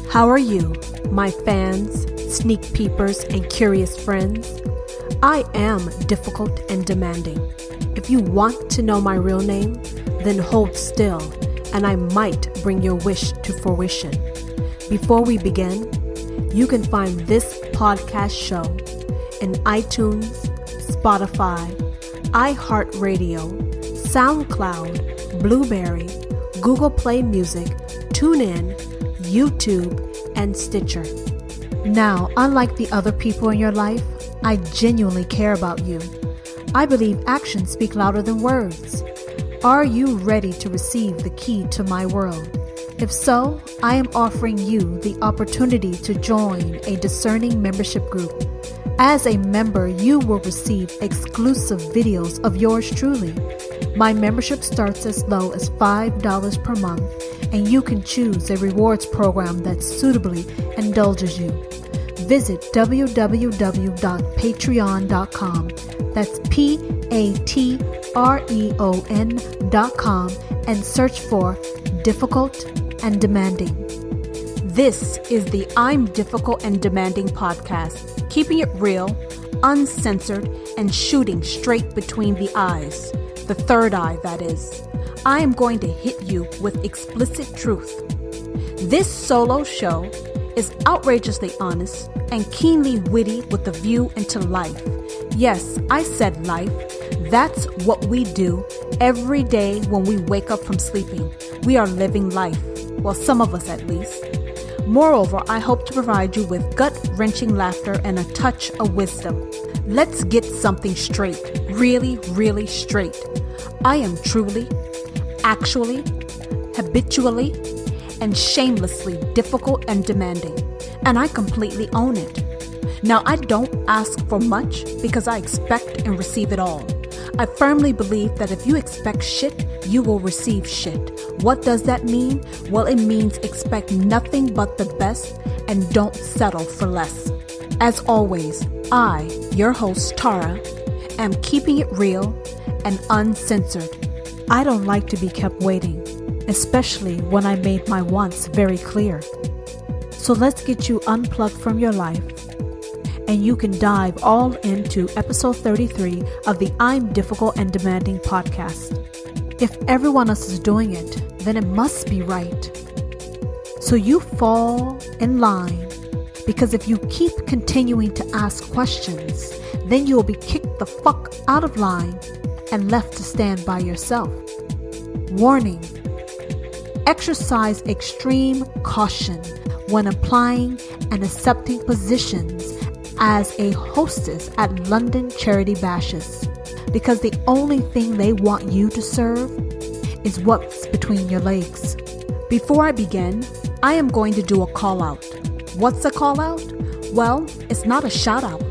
How are you, my fans, sneak peepers, and curious friends? I am difficult and demanding. If you want to know my real name, then hold still, and I might bring your wish to fruition. Before we begin, you can find this podcast show in iTunes, Spotify, iHeartRadio, SoundCloud, Blueberry, Google Play Music, TuneIn, YouTube, and Stitcher. Now, unlike the other people in your life, I genuinely care about you. I believe actions speak louder than words. Are you ready to receive the key to my world? If so, I am offering you the opportunity to join a discerning membership group. As a member, you will receive exclusive videos of yours truly. My membership starts as low as $5 per month, and you can choose a rewards program that suitably indulges you. Visit www.patreon.com. That's patreon.com and search for Difficult and Demanding. This is the I'm Difficult and Demanding podcast, keeping it real, uncensored, and shooting straight between the eyes. The third eye, that is. I am going to hit you with explicit truth. This solo show is outrageously honest and keenly witty with a view into life. Yes, I said life. That's what we do every day when we wake up from sleeping. We are living life. Well, some of us at least. Moreover, I hope to provide you with gut-wrenching laughter and a touch of wisdom. Let's get something straight. Really, really straight. I am truly, actually, habitually, and shamelessly difficult and demanding, and I completely own it. Now, I don't ask for much because I expect and receive it all. I firmly believe that if you expect shit, you will receive shit. What does that mean? Well, it means expect nothing but the best and don't settle for less. As always, I, your host, Tara, am keeping it real and uncensored. I don't like to be kept waiting, especially when I made my wants very clear. So let's get you unplugged from your life, and you can dive all into episode 33 of the I'm Difficult and Demanding podcast. If everyone else is doing it, then it must be right. So you fall in line, because if you keep continuing to ask questions, then you will be kicked the fuck out of line and left to stand by yourself. Warning: exercise extreme caution when applying and accepting positions as a hostess at London charity bashes, because the only thing they want you to serve is what's between your legs. Before I begin, I am going to do a call out. What's a call out? Well, it's not a shout out.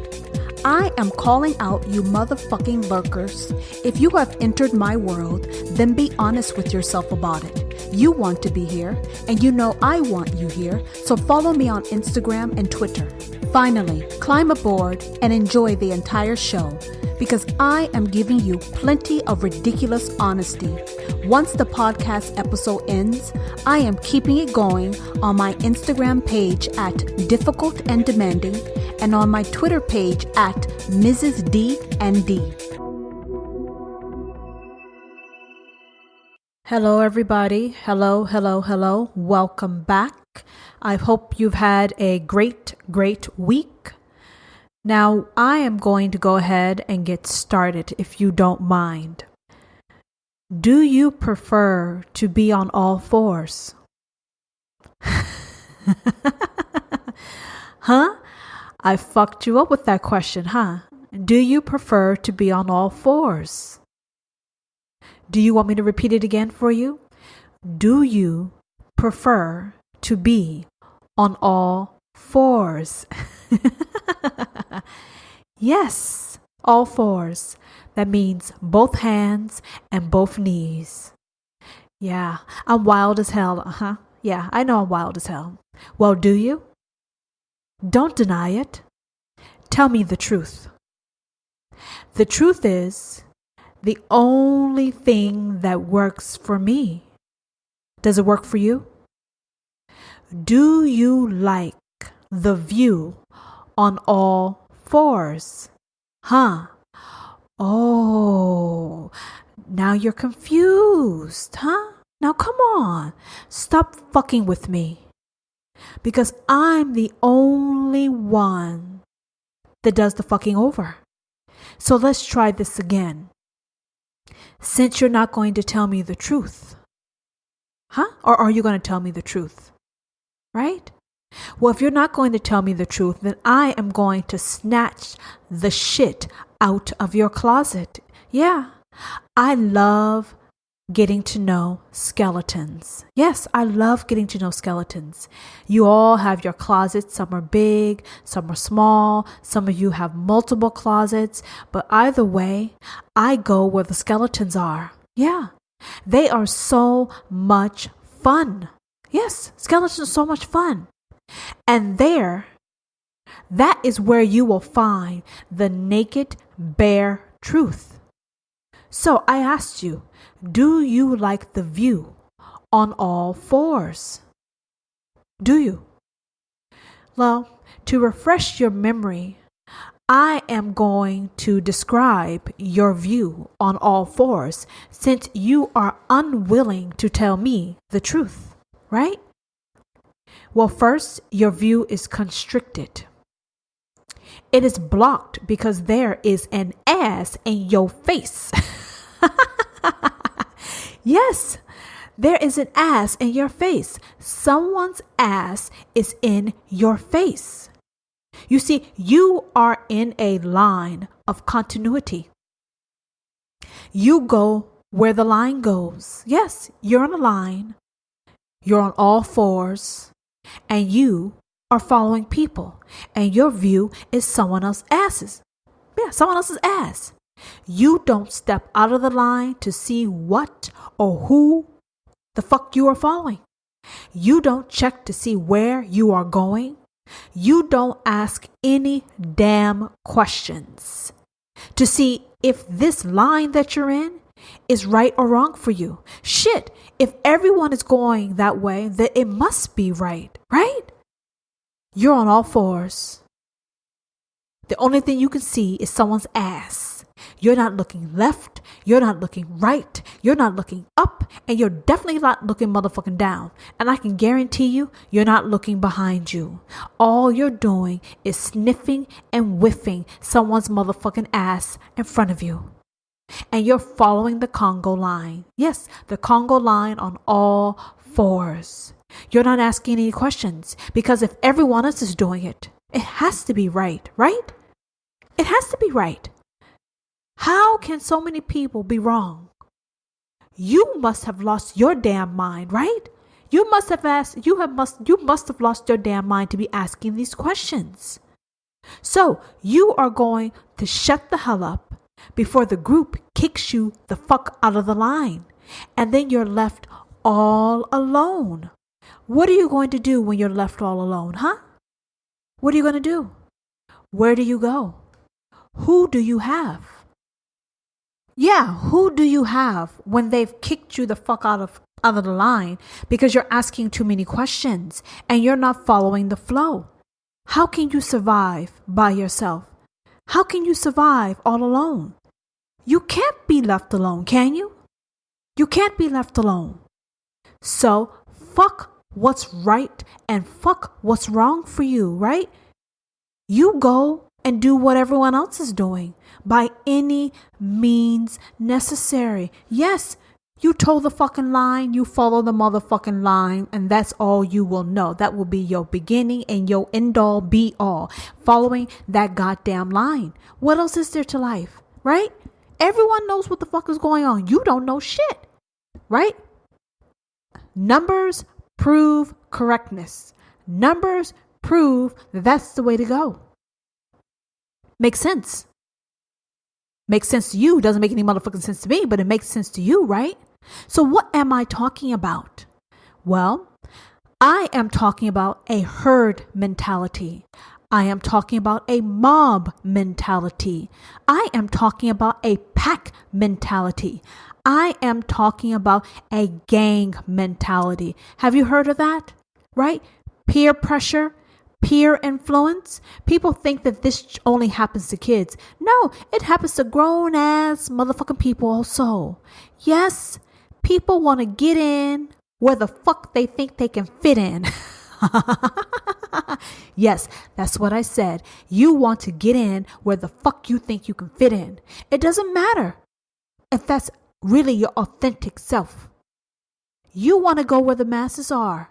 I am calling out you motherfucking lurkers. If you have entered my world, then be honest with yourself about it. You want to be here, and you know I want you here, so follow me on Instagram and Twitter. Finally, climb aboard and enjoy the entire show, because I am giving you plenty of ridiculous honesty. Once the podcast episode ends, I am keeping it going on my Instagram page at Difficult and Demanding and on my Twitter page at Mrs. D and D. Hello, everybody. Hello. Welcome back. I hope you've had a great week. Now, I am going to go ahead and get started, if you don't mind. Do you prefer to be on all fours? Huh? I fucked you up with that question, huh? Do you prefer to be on all fours? Do you want me to repeat it again for you? Do you prefer to be on all fours? Yes, all fours. That means both hands and both knees. Yeah, I'm wild as hell, huh? Yeah, I know I'm wild as hell. Well, do you? Don't deny it. Tell me the truth. The truth is the only thing that works for me. Does it work for you? Do you like the view on all fours? Huh? Oh, now you're confused, huh? Now come on, stop fucking with me. Because I'm the only one that does the fucking over. So let's try this again. Since you're not going to tell me the truth, huh? Or are you going to tell me the truth? Right? Well, if you're not going to tell me the truth, then I am going to snatch the shit out of your closet. Yeah, I love getting to know skeletons. Yes, I love getting to know skeletons. You all have your closets. Some are big, some are small. Some of you have multiple closets. But either way, I go where the skeletons are. Yeah, they are so much fun. Yes, skeletons are so much fun. And that is where you will find the naked, bare truth. So I asked you, do you like the view on all fours? Do you? Well, to refresh your memory, I am going to describe your view on all fours since you are unwilling to tell me the truth, right? Well, first, your view is constricted. It is blocked because there is an ass in your face. Yes, there is an ass in your face. Someone's ass is in your face. You see, you are in a line of continuity. You go where the line goes. Yes, you're on a line. You're on all fours. And you are following people. And your view is someone else's asses. Yeah, someone else's ass. You don't step out of the line to see what or who the fuck you are following. You don't check to see where you are going. You don't ask any damn questions to see if this line that you're in is right or wrong for you. Shit, if everyone is going that way, then it must be right, right? You're on all fours. The only thing you can see is someone's ass. You're not looking left. You're not looking right. You're not looking up. And you're definitely not looking motherfucking down. And I can guarantee you, you're not looking behind you. All you're doing is sniffing and whiffing someone's motherfucking ass in front of you. And you're following the Congo line. Yes, the Congo line on all fours. You're not asking any questions because if everyone else is doing it, it has to be right, right? It has to be right. How can so many people be wrong? You must have lost your damn mind, right? You must have lost your damn mind to be asking these questions. So you are going to shut the hell up before the group kicks you the fuck out of the line. And then you're left all alone. What are you going to do when you're left all alone, huh? What are you going to do? Where do you go? Who do you have? Yeah, who do you have when they've kicked you the fuck out of the line because you're asking too many questions and you're not following the flow? How can you survive by yourself? How can you survive all alone? You can't be left alone, can you? You can't be left alone. So fuck what's right and fuck what's wrong for you, right? You go and do what everyone else is doing by any means necessary. Yes, you toe the fucking line, you follow the motherfucking line, and that's all you will know. That will be your beginning and your end all be all, following that goddamn line. What else is there to life, right? Everyone knows what the fuck is going on. You don't know shit, right? Numbers prove correctness. Numbers prove that that's the way to go. Makes sense. Makes sense to you. Doesn't make any motherfucking sense to me, but it makes sense to you, right? So what am I talking about? Well, I am talking about a herd mentality. I am talking about a mob mentality. I am talking about a pack mentality. I am talking about a gang mentality. Have you heard of that? Right? peer pressure, peer influence. People think that this only happens to kids. No, it happens to grown ass motherfucking people also. Yes, people want to get in where the fuck they think they can fit in. Yes, that's what I said. You want to get in where the fuck you think you can fit in. It doesn't matter if that's really your authentic self. You want to go where the masses are.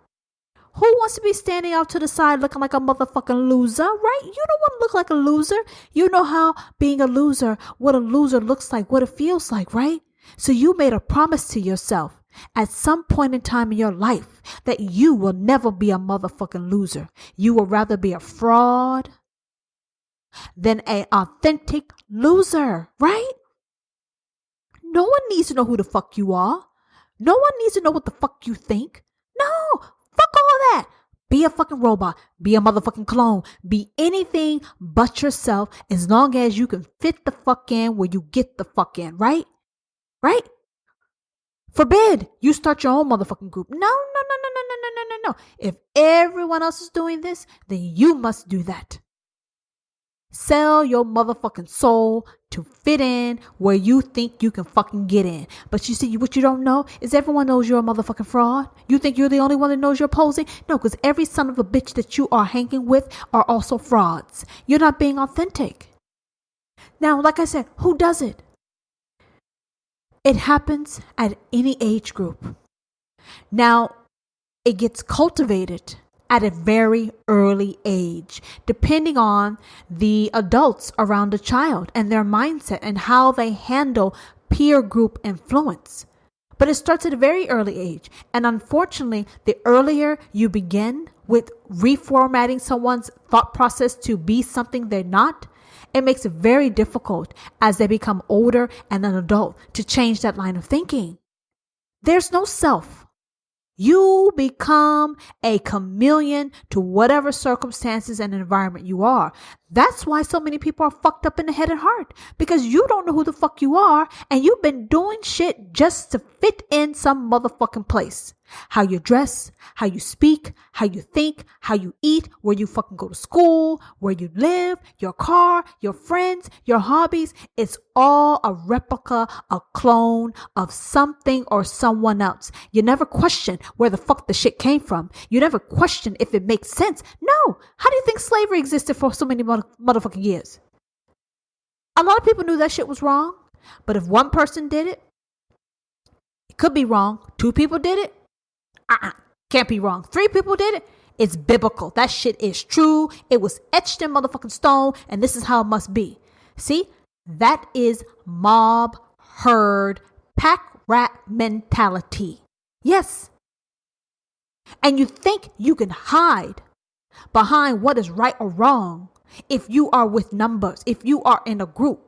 Who wants to be standing out to the side looking like a motherfucking loser, right? You don't want to look like a loser. You know how being a loser, what a loser looks like, what it feels like, right? So you made a promise to yourself at some point in time in your life that you will never be a motherfucking loser. You will rather be a fraud than an authentic loser, right? No one needs to know who the fuck you are. No one needs to know what the fuck you think. No, fuck all that. Be a fucking robot. Be a motherfucking clone. Be anything but yourself as long as you can fit the fuck in where you get the fuck in, right? Right? Forbid you start your own motherfucking group. No. If everyone else is doing this, then you must do that. Sell your motherfucking soul to fit in where you think you can fucking get in. But you see, what you don't know is everyone knows you're a motherfucking fraud. You think you're the only one that knows you're posing? No, because every son of a bitch that you are hanging with are also frauds. You're not being authentic. Now, like I said, who does it? It happens at any age group. Now, it gets cultivated at a very early age, depending on the adults around the child and their mindset and how they handle peer group influence. But it starts at a very early age. And unfortunately, the earlier you begin with reformatting someone's thought process to be something they're not, it makes it very difficult as they become older and an adult to change that line of thinking. There's no self. You become a chameleon to whatever circumstances and environment you are. That's why so many people are fucked up in the head and heart, because you don't know who the fuck you are and you've been doing shit just to fit in some motherfucking place. How you dress, how you speak, how you think, how you eat, where you fucking go to school, where you live, your car, your friends, your hobbies. It's all a replica, a clone of something or someone else. You never question where the fuck the shit came from. You never question if it makes sense. No. How do you think slavery existed for so many motherfucking years? A lot of people knew that shit was wrong. But if one person did it, it could be wrong. Two people did it, can't be wrong. Three people did it, it's biblical. That shit is true. It was etched in motherfucking stone, and this is how it must be. See, that is mob, herd, pack rat mentality. Yes. And you think you can hide behind what is right or wrong if you are with numbers, if you are in a group.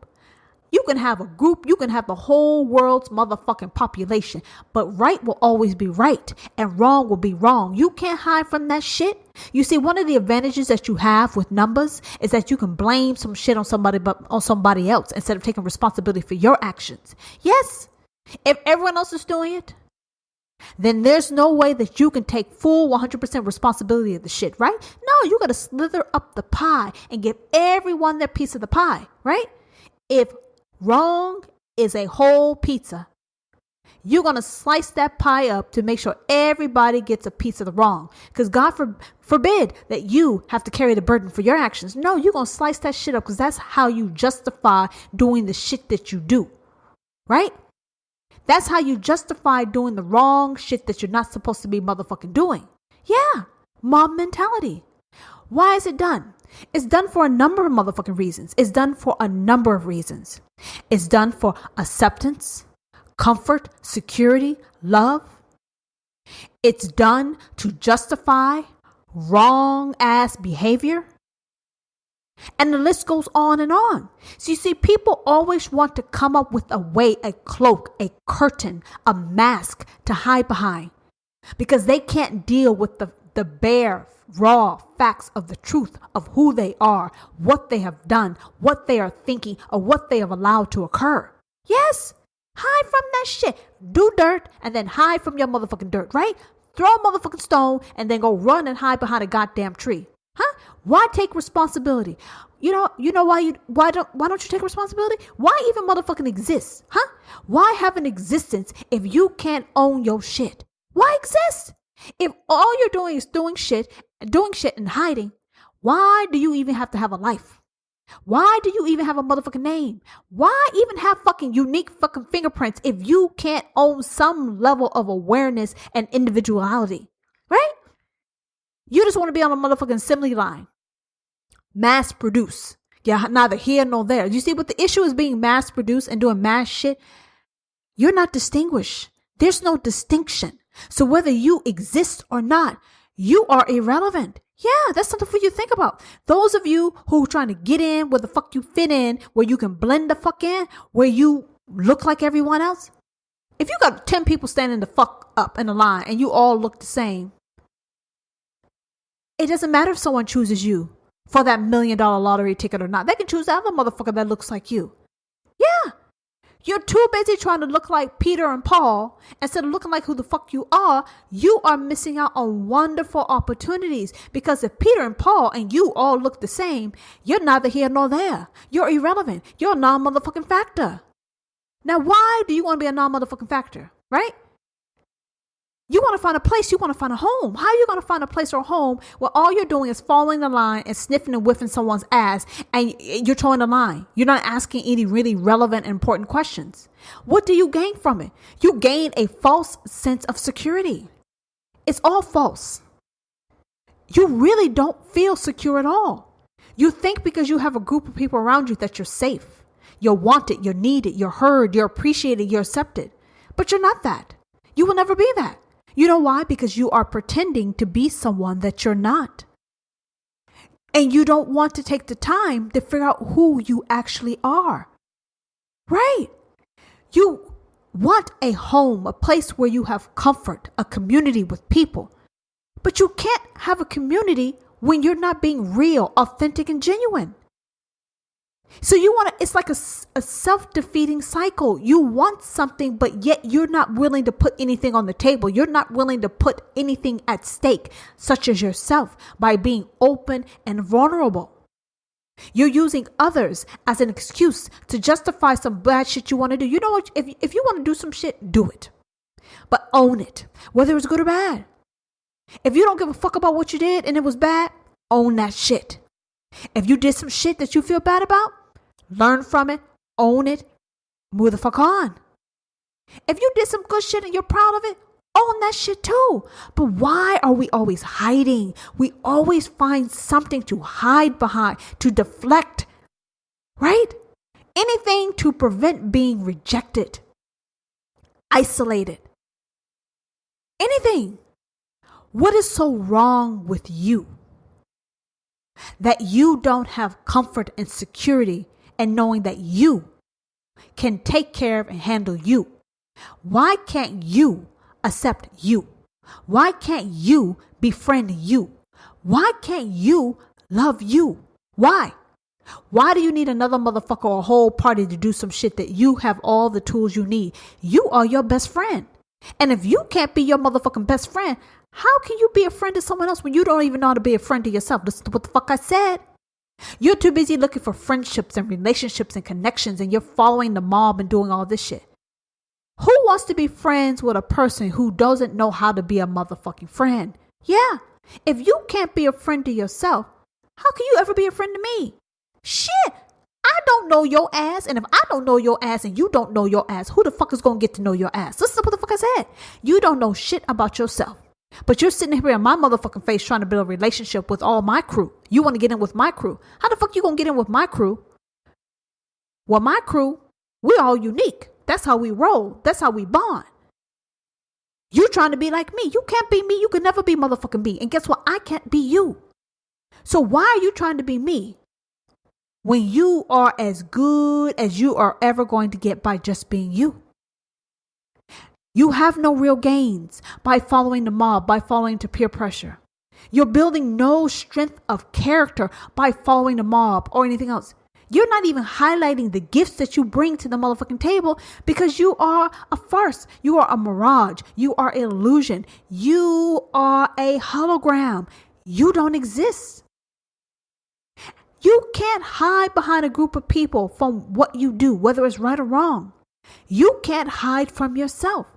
You can have a group, you can have the whole world's motherfucking population, but right will always be right and wrong will be wrong. You can't hide from that shit. You see, one of the advantages that you have with numbers is that you can blame some shit on somebody else instead of taking responsibility for your actions. Yes, if everyone else is doing it, then there's no way that you can take full 100% responsibility of the shit, right? No, you got to slither up the pie and give everyone their piece of the pie, right? If wrong is a whole pizza, you're going to slice that pie up to make sure everybody gets a piece of the wrong. Because God forbid that you have to carry the burden for your actions. No, you're going to slice that shit up because that's how you justify doing the shit that you do, right? That's how you justify doing the wrong shit that you're not supposed to be motherfucking doing. Yeah, mob mentality. Why is it done? It's done for a number of motherfucking reasons. It's done for a number of reasons. It's done for acceptance, comfort, security, love. It's done to justify wrong ass behavior. And the list goes on and on. So you see, people always want to come up with a way, a cloak, a curtain, a mask to hide behind, because they can't deal with the bare, raw facts of the truth of who they are, what they have done, what they are thinking, or what they have allowed to occur. Yes, hide from that shit. Do dirt and then hide from your motherfucking dirt, right? throw a motherfucking stone, and then go run and hide behind a goddamn tree. Huh? Why take responsibility? You know why don't you take responsibility? Why even motherfucking exist? Huh? Why have an existence if you can't own your shit? Why exist? If all you're doing is doing shit and hiding, why do you even have to have a life? Why do you even have a motherfucking name? Why even have fucking unique fucking fingerprints if you can't own some level of awareness and individuality? Right? You just want to be on a motherfucking assembly line. Mass produce. Yeah, neither here nor there. You see what the issue is, being mass produced and doing mass shit? You're not distinguished. There's no distinction. So whether you exist or not, you are irrelevant. Yeah, that's something for you to think about. Those of you who are trying to get in where the fuck you fit in, where you can blend the fuck in, where you look like everyone else. If you got 10 people standing the fuck up in a line and you all look the same, it doesn't matter if someone chooses you for that $1 million lottery ticket or not. They can choose the other motherfucker that looks like you. Yeah. You're too busy trying to look like Peter and Paul instead of looking like who the fuck you are. You are missing out on wonderful opportunities, because if Peter and Paul and you all look the same, you're neither here nor there. You're irrelevant. You're a non-motherfucking factor. Now, why do you want to be a non-motherfucking factor, right? You want to find a place. You want to find a home. How are you going to find a place or a home where all you're doing is following the line and sniffing and whiffing someone's ass and you're towing the line? You're not asking any really relevant and important questions. What do you gain from it? You gain a false sense of security. It's all false. You really don't feel secure at all. You think because you have a group of people around you that you're safe. You're wanted, you're needed, you're heard, you're appreciated, you're accepted. But you're not that. You will never be that. You know why? Because you are pretending to be someone that you're not. And you don't want to take the time to figure out who you actually are. Right? You want a home, a place where you have comfort, a community with people. But you can't have a community when you're not being real, authentic, and genuine. So it's like a self-defeating cycle. You want something, but yet you're not willing to put anything on the table. You're not willing to put anything at stake, such as yourself, by being open and vulnerable. You're using others as an excuse to justify some bad shit you want to do. You know what? If you want to do some shit, do it. But own it, whether it's good or bad. If you don't give a fuck about what you did and it was bad, own that shit. If you did some shit that you feel bad about, learn from it, own it, move the fuck on. If you did some good shit and you're proud of it, own that shit too. But why are we always hiding? We always find something to hide behind, to deflect, right? Anything to prevent being rejected, isolated. Anything. What is so wrong with you that you don't have comfort and security and knowing that you can take care of and handle you? Why can't you accept you? Why can't you befriend you? Why can't you love you? Why? Why do you need another motherfucker or a whole party to do some shit that you have all the tools you need? You are your best friend. And if you can't be your motherfucking best friend, how can you be a friend to someone else when you don't even know how to be a friend to yourself? Listen to what the fuck I said. You're too busy looking for friendships and relationships and connections, and you're following the mob and doing all this shit. Who wants to be friends with a person who doesn't know how to be a motherfucking friend? Yeah. If you can't be a friend to yourself, how can you ever be a friend to me? Shit. I don't know your ass. And if I don't know your ass and you don't know your ass, who the fuck is going to get to know your ass? Listen to what the fuck I said. You don't know shit about yourself. But you're sitting here in my motherfucking face trying to build a relationship with all my crew. You want to get in with my crew. How the fuck you going to get in with my crew? Well, my crew, we're all unique. That's how we roll. That's how we bond. You trying to be like me. You can't be me. You can never be motherfucking me. And guess what? I can't be you. So why are you trying to be me when you are as good as you are ever going to get by just being you? You have no real gains by following the mob, by following to peer pressure. You're building no strength of character by following the mob or anything else. You're not even highlighting the gifts that you bring to the motherfucking table because you are a farce. You are a mirage. You are an illusion. You are a hologram. You don't exist. You can't hide behind a group of people from what you do, whether it's right or wrong. You can't hide from yourself.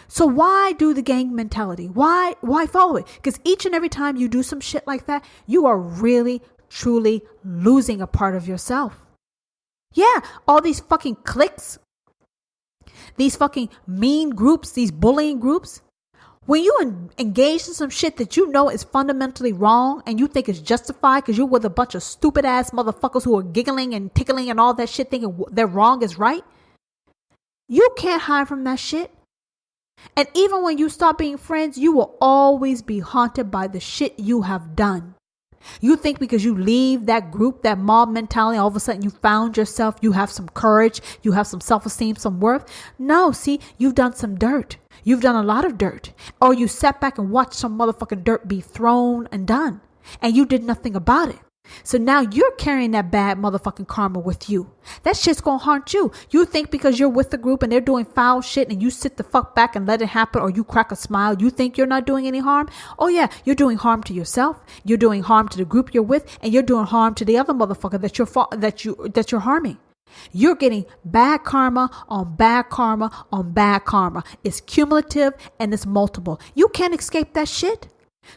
So why do the gang mentality? Why follow it? Because each and every time you do some shit like that, you are really, truly losing a part of yourself. Yeah, all these fucking cliques, these fucking mean groups, these bullying groups. When you engage in some shit that you know is fundamentally wrong and you think it's justified because you're with a bunch of stupid ass motherfuckers who are giggling and tickling and all that shit thinking their wrong is right, you can't hide from that shit. And even when you stop being friends, you will always be haunted by the shit you have done. You think because you leave that group, that mob mentality, all of a sudden you found yourself, you have some courage, you have some self-esteem, some worth. No, see, you've done some dirt. You've done a lot of dirt. Or you sat back and watched some motherfucking dirt be thrown and done. And you did nothing about it. So now you're carrying that bad motherfucking karma with you. That shit's gonna haunt you. You think because you're with the group and they're doing foul shit and you sit the fuck back and let it happen, or you crack a smile, you think you're not doing any harm? Oh yeah, you're doing harm to yourself. You're doing harm to the group you're with, and you're doing harm to the other motherfucker that you're harming. You're getting bad karma on bad karma on bad karma. It's cumulative and it's multiple. You can't escape that shit.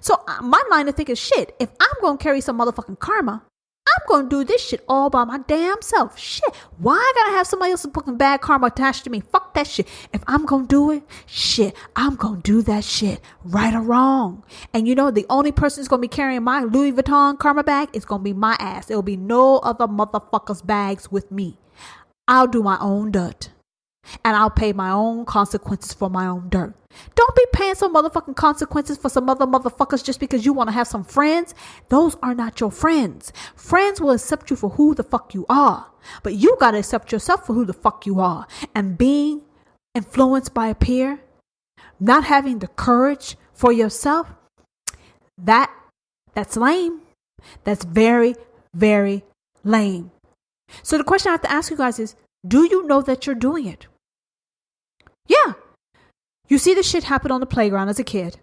So my line of thinking is shit. If I'm going to carry some motherfucking karma, I'm going to do this shit all by my damn self. Shit. Why I got to have somebody else's fucking bad karma attached to me? Fuck that shit. If I'm going to do it, shit, I'm going to do that shit, right or wrong. And you know, the only person who's going to be carrying my Louis Vuitton karma bag is going to be my ass. There'll be no other motherfuckers' bags with me. I'll do my own dirt. And I'll pay my own consequences for my own dirt. Don't be paying some motherfucking consequences for some other motherfuckers just because you want to have some friends. Those are not your friends. Friends will accept you for who the fuck you are. But you got to accept yourself for who the fuck you are. And being influenced by a peer, not having the courage for yourself, that's lame. That's very, very lame. So the question I have to ask you guys is, do you know that you're doing it? Yeah. You see this shit happen on the playground as a kid.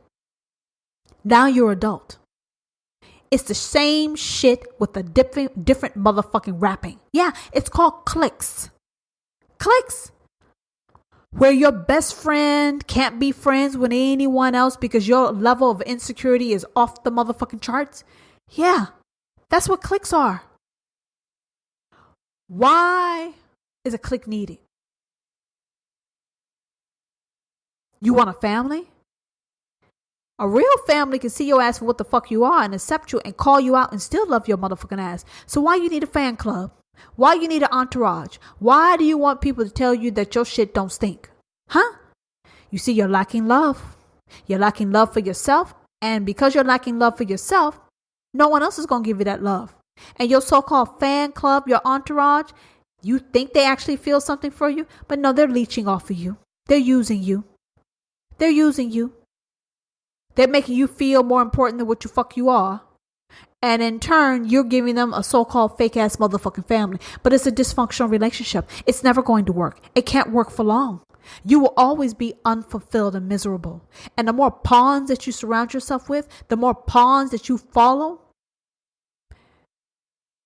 Now you're adult. It's the same shit with a different motherfucking wrapping. Yeah, it's called cliques. Cliques. Where your best friend can't be friends with anyone else because your level of insecurity is off the motherfucking charts. Yeah, that's what cliques are. Why is a clique needed? You want a family? A real family can see your ass for what the fuck you are and accept you and call you out and still love your motherfucking ass. So why you need a fan club? Why you need an entourage? Why do you want people to tell you that your shit don't stink? Huh? You see, you're lacking love. You're lacking love for yourself. And because you're lacking love for yourself, no one else is going to give you that love. And your so-called fan club, your entourage, you think they actually feel something for you, but no, they're leeching off of you. They're using you. They're using you. They're making you feel more important than what you fuck you are. And in turn, you're giving them a so-called fake-ass motherfucking family. But it's a dysfunctional relationship. It's never going to work. It can't work for long. You will always be unfulfilled and miserable. And the more pawns that you surround yourself with, the more pawns that you follow,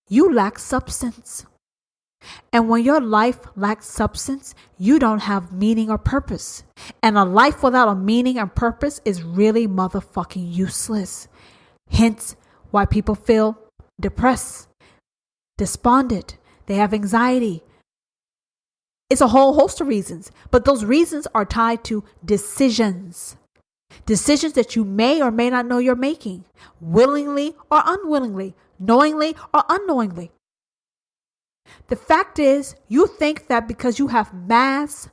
you lack substance. And when your life lacks substance, you don't have meaning or purpose. And a life without a meaning and purpose is really motherfucking useless. Hence why people feel depressed, despondent, they have anxiety. It's a whole host of reasons, but those reasons are tied to decisions. Decisions that you may or may not know you're making, willingly or unwillingly, knowingly or unknowingly. The fact is, you think that because you have mass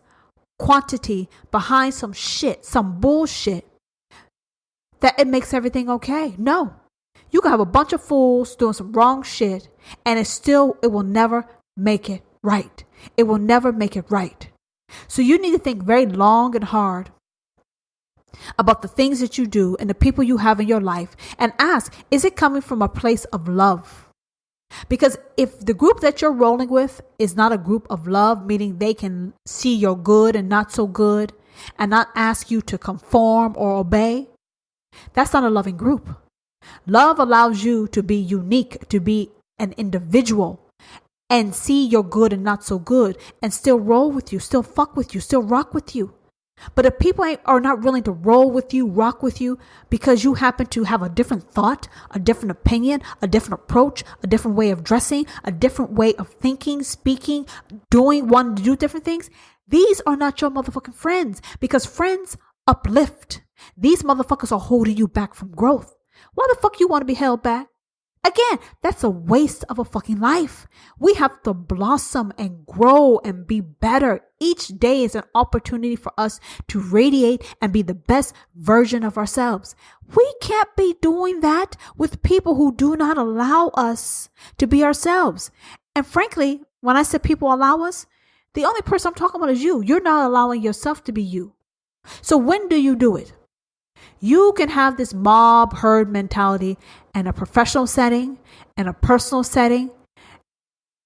quantity behind some shit, some bullshit, that it makes everything okay. No. You can have a bunch of fools doing some wrong shit, and it will never make it right. It will never make it right. So you need to think very long and hard about the things that you do and the people you have in your life, and ask, is it coming from a place of love? Because if the group that you're rolling with is not a group of love, meaning they can see your good and not so good and not ask you to conform or obey, that's not a loving group. Love allows you to be unique, to be an individual and see your good and not so good and still roll with you, still fuck with you, still rock with you. But if people are not willing to roll with you, rock with you, because you happen to have a different thought, a different opinion, a different approach, a different way of dressing, a different way of thinking, speaking, doing, wanting to do different things, these are not your motherfucking friends, because friends uplift. These motherfuckers are holding you back from growth. Why the fuck you want to be held back? Again, that's a waste of a fucking life. We have to blossom and grow and be better. Each day is an opportunity for us to radiate and be the best version of ourselves. We can't be doing that with people who do not allow us to be ourselves. And frankly, when I said people allow us, the only person I'm talking about is you. You're not allowing yourself to be you. So when do you do it? You can have this mob herd mentality in a professional setting, in a personal setting.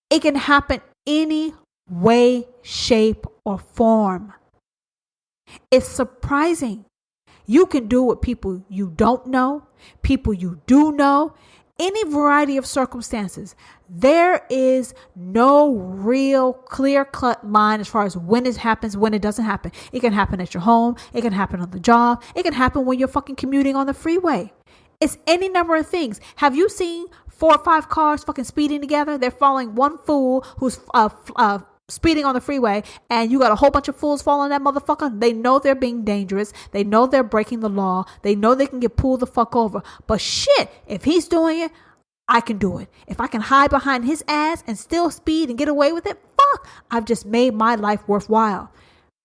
It can happen any way, shape, or form. It's surprising. You can do it with people you don't know, people you do know, any variety of circumstances. There is no real clear-cut line as far as when it happens, when it doesn't happen. It can happen at your home. It can happen on the job. It can happen when you're fucking commuting on the freeway. It's any number of things. Have you seen 4 or 5 cars fucking speeding together? They're following one fool who's speeding on the freeway, and you got a whole bunch of fools following that motherfucker. They know they're being dangerous. They know they're breaking the law. They know they can get pulled the fuck over. But shit, if he's doing it, I can do it. If I can hide behind his ass and still speed and get away with it, fuck, I've just made my life worthwhile.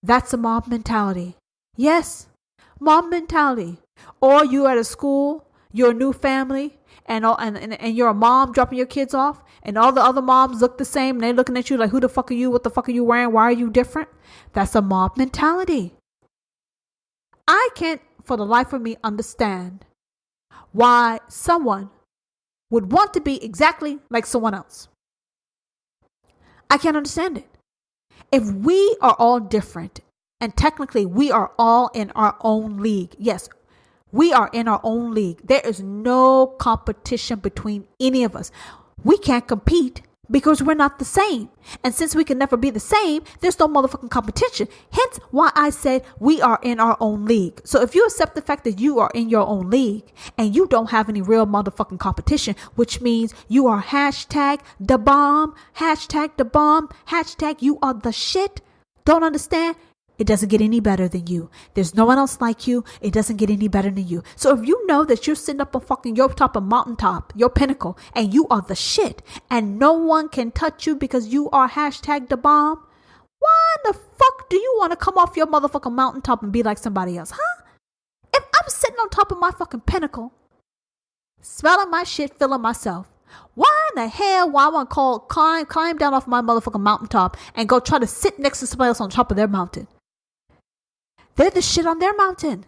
That's a mob mentality. Yes, mob mentality. Or you're at a school, you're a new family, and you're a mom dropping your kids off, and all the other moms look the same, and they're looking at you like, who the fuck are you? What the fuck are you wearing? Why are you different? That's a mob mentality. I can't, for the life of me, understand why someone would want to be exactly like someone else. I can't understand it. If we are all different, and technically we are all in our own league, yes, we are in our own league. There is no competition between any of us. We can't compete because we're not the same. And since we can never be the same, there's no motherfucking competition. Hence why I said we are in our own league. So if you accept the fact that you are in your own league and you don't have any real motherfucking competition, which means you are hashtag the bomb, hashtag you are the shit, don't understand? It doesn't get any better than you. There's no one else like you. It doesn't get any better than you. So if you know that you're sitting up on fucking your top of mountaintop, your pinnacle, and you are the shit, and no one can touch you because you are hashtag the bomb, why the fuck do you want to come off your motherfucking mountaintop and be like somebody else, huh? If I'm sitting on top of my fucking pinnacle, smelling my shit, feeling myself, why in the hell would I want to climb down off my motherfucking mountaintop and go try to sit next to somebody else on top of their mountain? They're the shit on their mountain.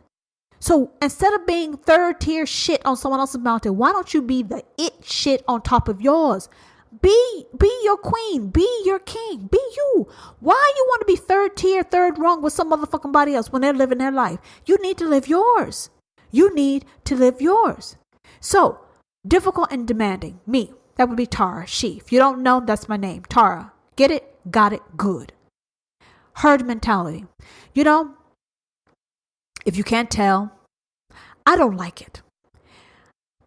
So instead of being third tier shit on someone else's mountain, why don't you be the it shit on top of yours? Be your queen. Be your king. Be you. Why you want to be third tier, third rung with some motherfucking body else when they're living their life? You need to live yours. You need to live yours. So, difficult and demanding. Me. That would be Tara. She. If you don't know, that's my name. Tara. Get it? Got it? Good. Herd mentality. You know, if you can't tell, I don't like it.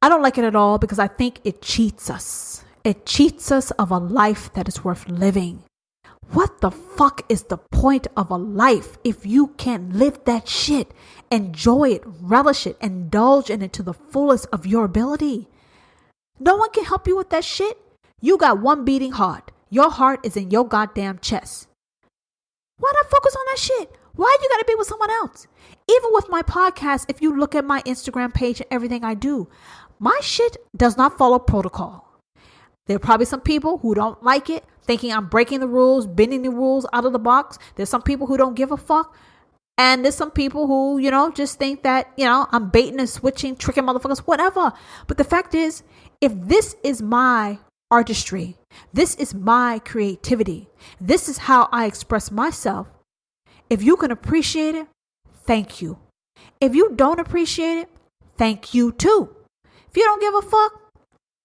I don't like it at all because I think it cheats us. It cheats us of a life that is worth living. What the fuck is the point of a life if you can't live that shit, enjoy it, relish it, indulge in it to the fullest of your ability? No one can help you with that shit. You got one beating heart. Your heart is in your goddamn chest. Why not focus on that shit? Why you gotta be with someone else? Even with my podcast, if you look at my Instagram page and everything I do, my shit does not follow protocol. There are probably some people who don't like it, thinking I'm breaking the rules, bending the rules out of the box. There's some people who don't give a fuck. And there's some people who, just think that, I'm baiting and switching, tricking motherfuckers, whatever. But the fact is, if this is my artistry. This is my creativity. This is how I express myself. If you can appreciate it, thank you. If you don't appreciate it, thank you too. If you don't give a fuck,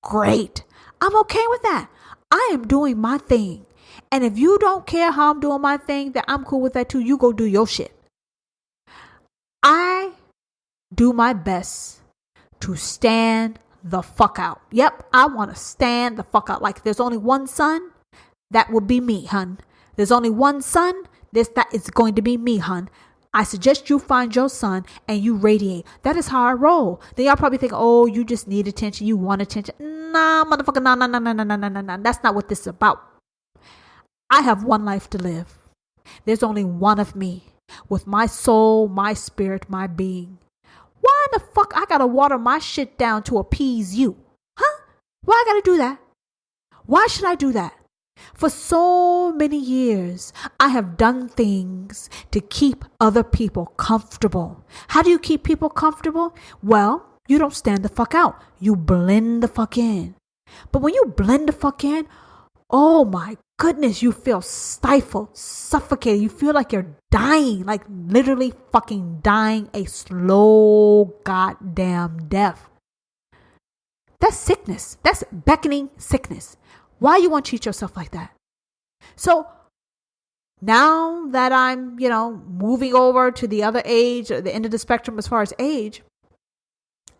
great. I'm okay with that. I am doing my thing. And if you don't care how I'm doing my thing, then I'm cool with that too. You go do your shit. I do my best to stand the fuck out. Yep, I want to stand the fuck out. Like there's only one son, that would be me, hun. There's only one son, that is going to be me, hun. I suggest you find your son and you radiate. That is how I roll. Then y'all probably think, oh, you just need attention. You want attention. Nah, motherfucker, nah. That's not what this is about. I have one life to live. There's only one of me with my soul, my spirit, my being. Why in the fuck I gotta water my shit down to appease you? Huh? Why I gotta do that? Why should I do that? For so many years, I have done things to keep other people comfortable. How do you keep people comfortable? Well, you don't stand the fuck out. You blend the fuck in. But when you blend the fuck in, oh my goodness, you feel stifled, suffocated. You feel like you're dying, like literally fucking dying a slow goddamn death. That's sickness. That's beckoning sickness. Why you want to treat yourself like that? So now that I'm, moving over to the other age, or the end of the spectrum as far as age,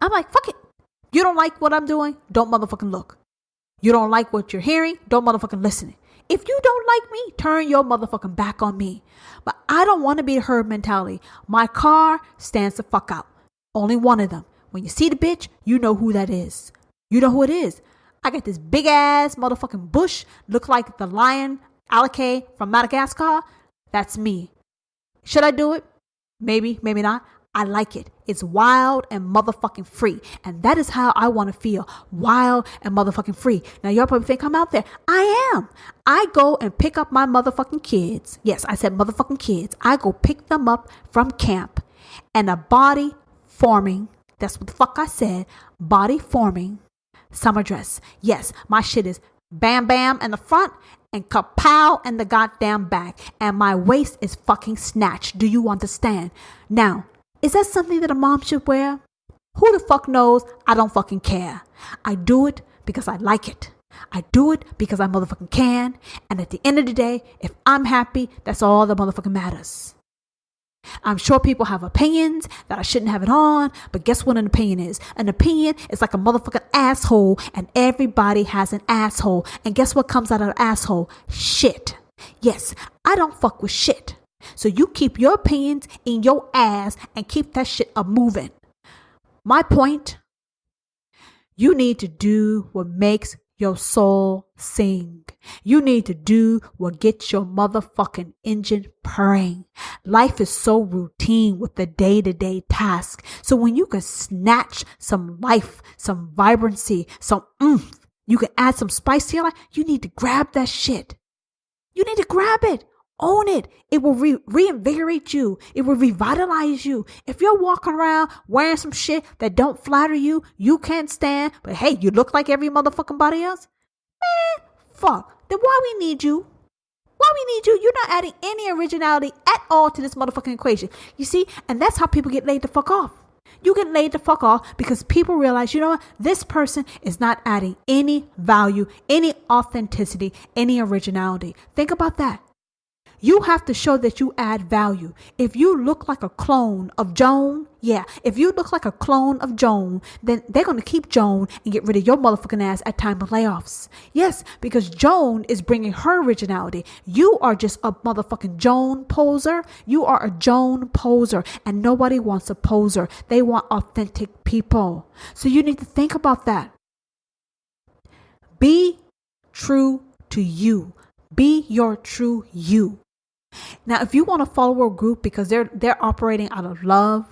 I'm like, fuck it. You don't like what I'm doing? Don't motherfucking look. You don't like what you're hearing? Don't motherfucking listen. If you don't like me, turn your motherfucking back on me. But I don't want to be a herd mentality. My car stands the fuck out. Only one of them. When you see the bitch, you know who that is. You know who it is. I got this big ass motherfucking bush. Look like the lion Alake from Madagascar. That's me. Should I do it? Maybe, maybe not. I like it. It's wild and motherfucking free. And that is how I want to feel. Wild and motherfucking free. Now y'all probably think I'm out there. I am. I go and pick up my motherfucking kids. Yes, I said motherfucking kids. I go pick them up from camp. And a body forming, that's what the fuck I said, body forming summer dress. Yes, my shit is bam bam in the front and kapow in the goddamn back. And my waist is fucking snatched. Do you understand? Now, is that something that a mom should wear? Who the fuck knows? I don't fucking care. I do it because I like it. I do it because I motherfucking can. And at the end of the day, if I'm happy, that's all that motherfucking matters. I'm sure people have opinions that I shouldn't have it on, but guess what an opinion is? An opinion is like a motherfucking asshole, and everybody has an asshole. And guess what comes out of an asshole? Shit. Yes, I don't fuck with shit. So you keep your opinions in your ass and keep that shit a-moving. My point, you need to do what makes your soul sing. You need to do what gets your motherfucking engine purring. Life is so routine with the day-to-day task. So when you can snatch some life, some vibrancy, some oomph, you can add some spice to your life, you need to grab that shit. You need to grab it. Own it. It will reinvigorate you. It will revitalize you. If you're walking around wearing some shit that don't flatter you, you can't stand, but hey, you look like every motherfucking body else, man, fuck. Then why we need you? Why we need you? You're not adding any originality at all to this motherfucking equation. You see? And that's how people get laid the fuck off. You get laid the fuck off because people realize, you know what? This person is not adding any value, any authenticity, any originality. Think about that. You have to show that you add value. If you look like a clone of Joan, if you look like a clone of Joan, then they're going to keep Joan and get rid of your motherfucking ass at time of layoffs. Yes, because Joan is bringing her originality. You are just a motherfucking Joan poser. You are a Joan poser, and nobody wants a poser. They want authentic people. So you need to think about that. Be true to you. Be your true you. Now, if you want to follow a group because they're operating out of love,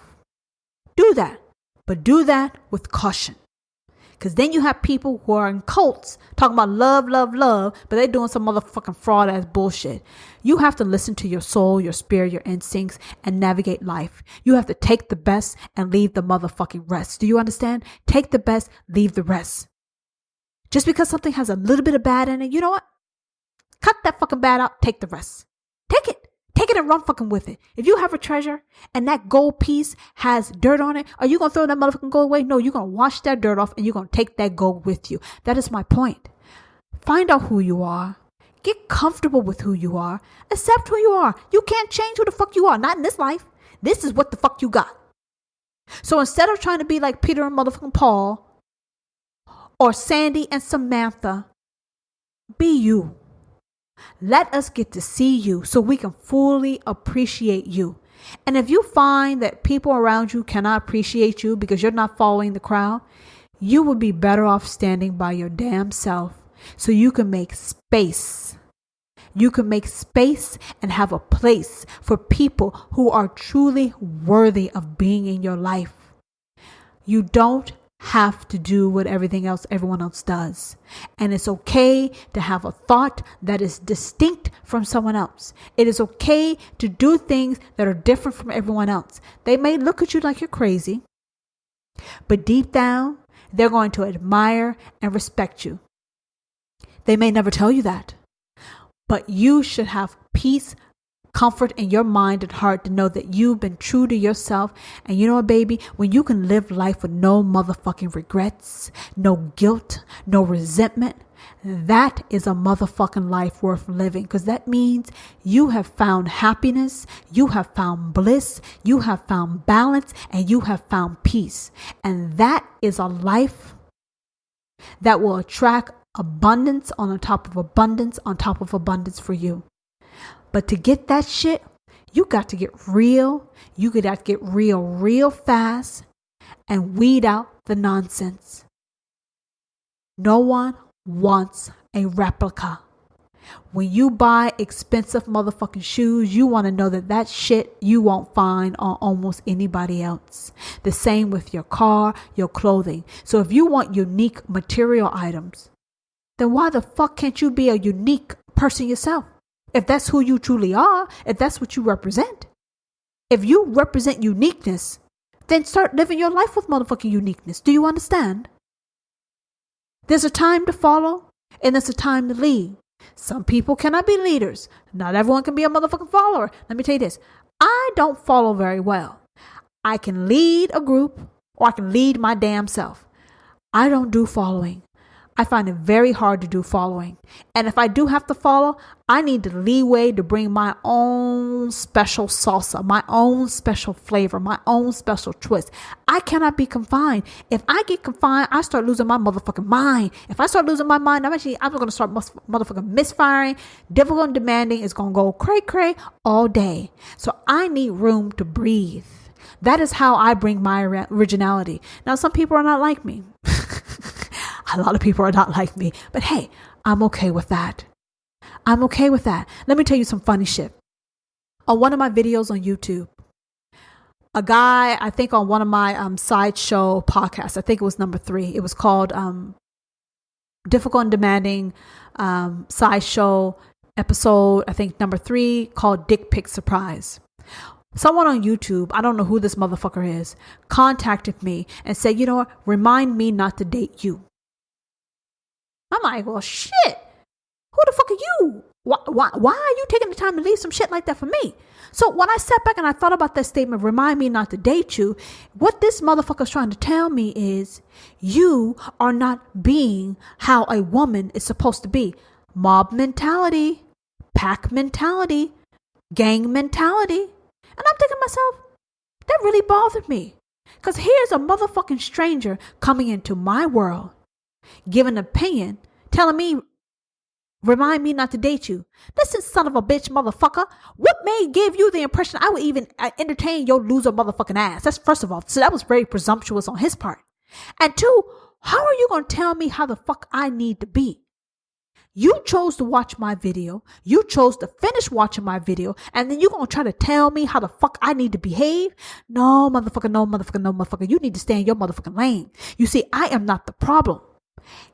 do that. But do that with caution. Because then you have people who are in cults talking about love, love, love, but they're doing some motherfucking fraud ass bullshit. You have to listen to your soul, your spirit, your instincts, and navigate life. You have to take the best and leave the motherfucking rest. Do you understand? Take the best, leave the rest. Just because something has a little bit of bad in it, you know what? Cut that fucking bad out. Take the rest. Take it. Take it and run fucking with it. If you have a treasure and that gold piece has dirt on it, are you going to throw that motherfucking gold away? No, you're going to wash that dirt off and you're going to take that gold with you. That is my point. Find out who you are. Get comfortable with who you are. Accept who you are. You can't change who the fuck you are. Not in this life. This is what the fuck you got. So instead of trying to be like Peter and motherfucking Paul or Sandy and Samantha, be you. Let us get to see you so we can fully appreciate you. And if you find that people around you cannot appreciate you because you're not following the crowd, you would be better off standing by your damn self so you can make space. You can make space and have a place for people who are truly worthy of being in your life. You don't have to do what everyone else does. And it's okay to have a thought that is distinct from someone else. It is okay to do things that are different from everyone else. They may look at you like you're crazy, but deep down, they're going to admire and respect you. They may never tell you that, but you should have peace, comfort in your mind and heart to know that you've been true to yourself. And you know what, baby? When you can live life with no motherfucking regrets, no guilt, no resentment, that is a motherfucking life worth living. Because that means you have found happiness, you have found bliss, you have found balance, and you have found peace. And that is a life that will attract abundance on top of abundance on top of abundance for you. But to get that shit, you got to get real. You got to get real fast and weed out the nonsense. No one wants a replica. When you buy expensive motherfucking shoes, you want to know that shit you won't find on almost anybody else. The same with your car, your clothing. So if you want unique material items, then why the fuck can't you be a unique person yourself? If that's who you truly are, if that's what you represent. If you represent uniqueness, then start living your life with motherfucking uniqueness. Do you understand? There's a time to follow and there's a time to lead. Some people cannot be leaders. Not everyone can be a motherfucking follower. Let me tell you this. I don't follow very well. I can lead a group or I can lead my damn self. I don't do following. I find it very hard to do following. And if I do have to follow, I need the leeway to bring my own special salsa, my own special flavor, my own special twist. I cannot be confined. If I get confined, I start losing my motherfucking mind. If I start losing my mind, I'm going to start motherfucking misfiring. Difficult and demanding is going to go cray all day. So I need room to breathe. That is how I bring my originality. Now, some people are not like me. A lot of people are not like me, but hey, I'm okay with that. I'm okay with that. Let me tell you some funny shit. On one of my videos on YouTube, a guy, I think on one of my sideshow podcasts, I think it was number 3. It was called Difficult and Demanding Sideshow episode, I think number 3, called Dick Pic Surprise. Someone on YouTube, I don't know who this motherfucker is, contacted me and said, you know what, remind me not to date you. I'm like, well, shit. Who the fuck are you? Why are you taking the time to leave some shit like that for me? So when I sat back and I thought about that statement, remind me not to date you, what this motherfucker's trying to tell me is you are not being how a woman is supposed to be. Mob mentality, pack mentality, gang mentality. And I'm thinking to myself, that really bothered me. Because here's a motherfucking stranger coming into my world, giving an opinion, telling me, remind me not to date you. Listen, son of a bitch, motherfucker. What may give you the impression I would even entertain your loser motherfucking ass? That's first of all. So that was very presumptuous on his part. And 2, how are you going to tell me how the fuck I need to be? You chose to watch my video. You chose to finish watching my video. And then you're going to try to tell me how the fuck I need to behave? No, motherfucker, no, motherfucker, no, motherfucker. You need to stay in your motherfucking lane. You see, I am not the problem.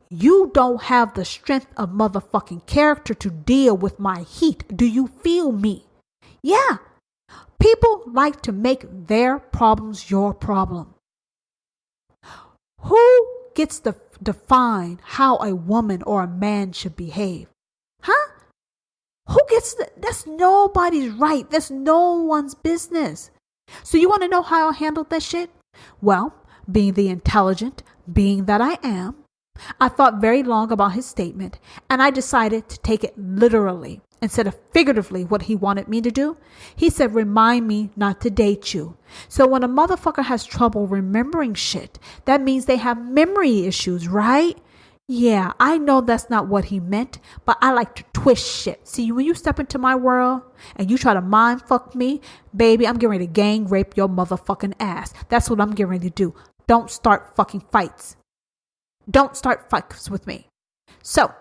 You don't have the strength of motherfucking character to deal with my heat. Do you feel me? Yeah. People like to make their problems your problem. Who gets the define how a woman or a man should behave. Huh? Who gets that? That's nobody's right. That's no one's business. So you want to know how I handled that shit? Well, being the intelligent being that I am, I thought very long about his statement, and I decided to take it literally instead of figuratively what he wanted me to do. He said, remind me not to date you. So when a motherfucker has trouble remembering shit, that means they have memory issues, right? Yeah, I know that's not what he meant, but I like to twist shit. See, when you step into my world and you try to mind fuck me, baby, I'm getting ready to gang rape your motherfucking ass. That's what I'm getting ready to do. Don't start fucking fights. Don't start fights with me. So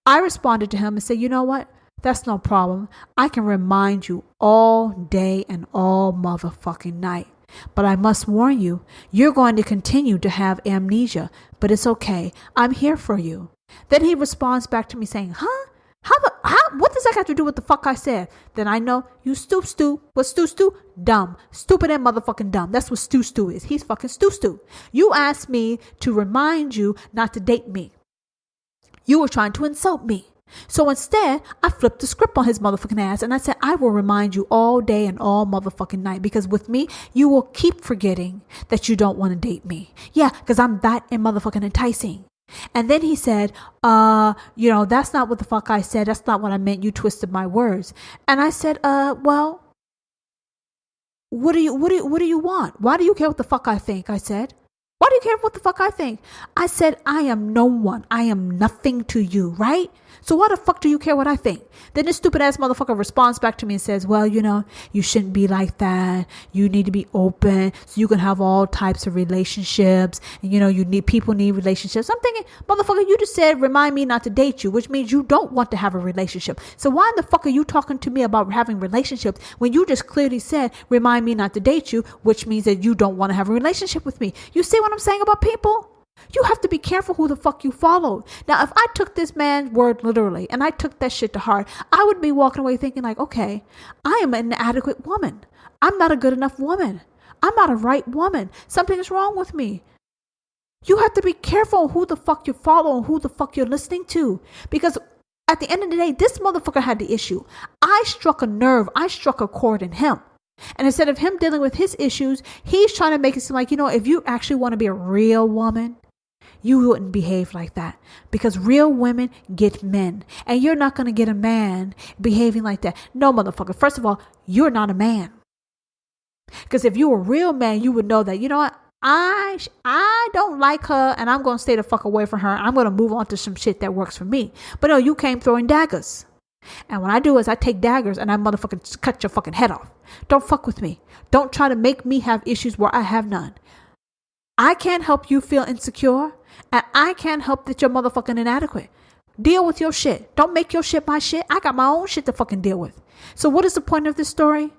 I responded to him and said, you know what? That's no problem. I can remind you all day and all motherfucking night. But I must warn you, you're going to continue to have amnesia, but it's okay. I'm here for you. Then he responds back to me saying, huh? What does that have to do with the fuck I said? Then I know you stew. What's stew? Dumb. Stupid and motherfucking dumb. That's what stew is. He's fucking stew. You asked me to remind you not to date me. You were trying to insult me. So instead, I flipped the script on his motherfucking ass and I said, I will remind you all day and all motherfucking night, because with me, you will keep forgetting that you don't want to date me. Yeah, because I'm that and motherfucking enticing. And then he said, that's not what the fuck I said. That's not what I meant. You twisted my words. And I said, well, what do you want? Why do you care what the fuck I think? I said, why do you care what the fuck I think? I said, I am no one. I am nothing to you, right? So why the fuck do you care what I think? Then this stupid ass motherfucker responds back to me and says, well, you shouldn't be like that. You need to be open so you can have all types of relationships. And people need relationships. I'm thinking, motherfucker, you just said, remind me not to date you, which means you don't want to have a relationship. So why in the fuck are you talking to me about having relationships when you just clearly said, remind me not to date you, which means that you don't want to have a relationship with me? You see what I'm saying about people? You have to be careful who the fuck you follow. Now, if I took this man's word literally and I took that shit to heart, I would be walking away thinking like, okay, I am an inadequate woman. I'm not a good enough woman. I'm not a right woman. Something is wrong with me. You have to be careful who the fuck you follow and who the fuck you're listening to. Because at the end of the day, this motherfucker had the issue. I struck a nerve. I struck a chord in him. And instead of him dealing with his issues, he's trying to make it seem like, if you actually want to be a real woman, you wouldn't behave like that, because real women get men, and you're not going to get a man behaving like that. No, motherfucker. First of all, you're not a man, because if you were a real man, you would know that, what? I don't like her, and I'm going to stay the fuck away from her. I'm going to move on to some shit that works for me. But no, you came throwing daggers. And what I do is I take daggers and I motherfucking cut your fucking head off. Don't fuck with me. Don't try to make me have issues where I have none. I can't help you feel insecure, and I can't help that you're motherfucking inadequate. Deal with your shit. Don't make your shit my shit. I got my own shit to fucking deal with. So what is the point of this story?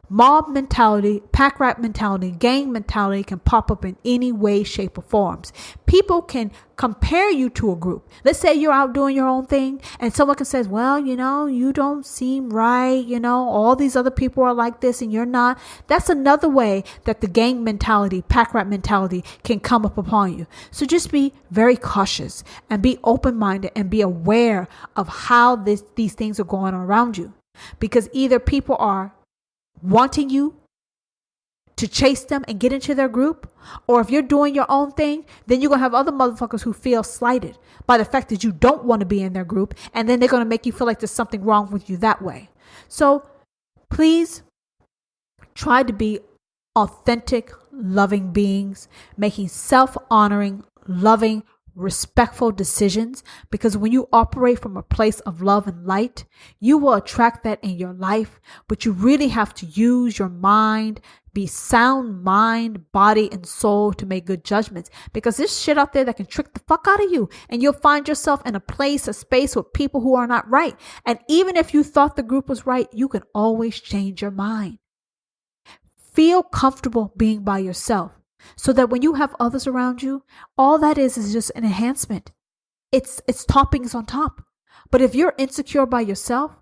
Mob mentality, pack rat mentality, gang mentality can pop up in any way, shape, or forms. People can compare you to a group. Let's say you're out doing your own thing and someone can say, well, you don't seem right. All these other people are like this and you're not. That's another way that the gang mentality, pack rat mentality can come up upon you. So just be very cautious and be open-minded and be aware of how these things are going on around you, because either people are wanting you to chase them and get into their group, or if you're doing your own thing, then you're going to have other motherfuckers who feel slighted by the fact that you don't want to be in their group, and then they're going to make you feel like there's something wrong with you that way. So please try to be authentic, loving beings, making self-honoring, loving, respectful decisions, because when you operate from a place of love and light, you will attract that in your life. But you really have to use your mind, be sound mind, body, and soul to make good judgments, because there's shit out there that can trick the fuck out of you, and you'll find yourself in a space with people who are not right. And even if you thought the group was right, you can always change your mind. Feel comfortable being by yourself, so that when you have others around you, all that is just an enhancement. It's toppings on top. But if you're insecure by yourself,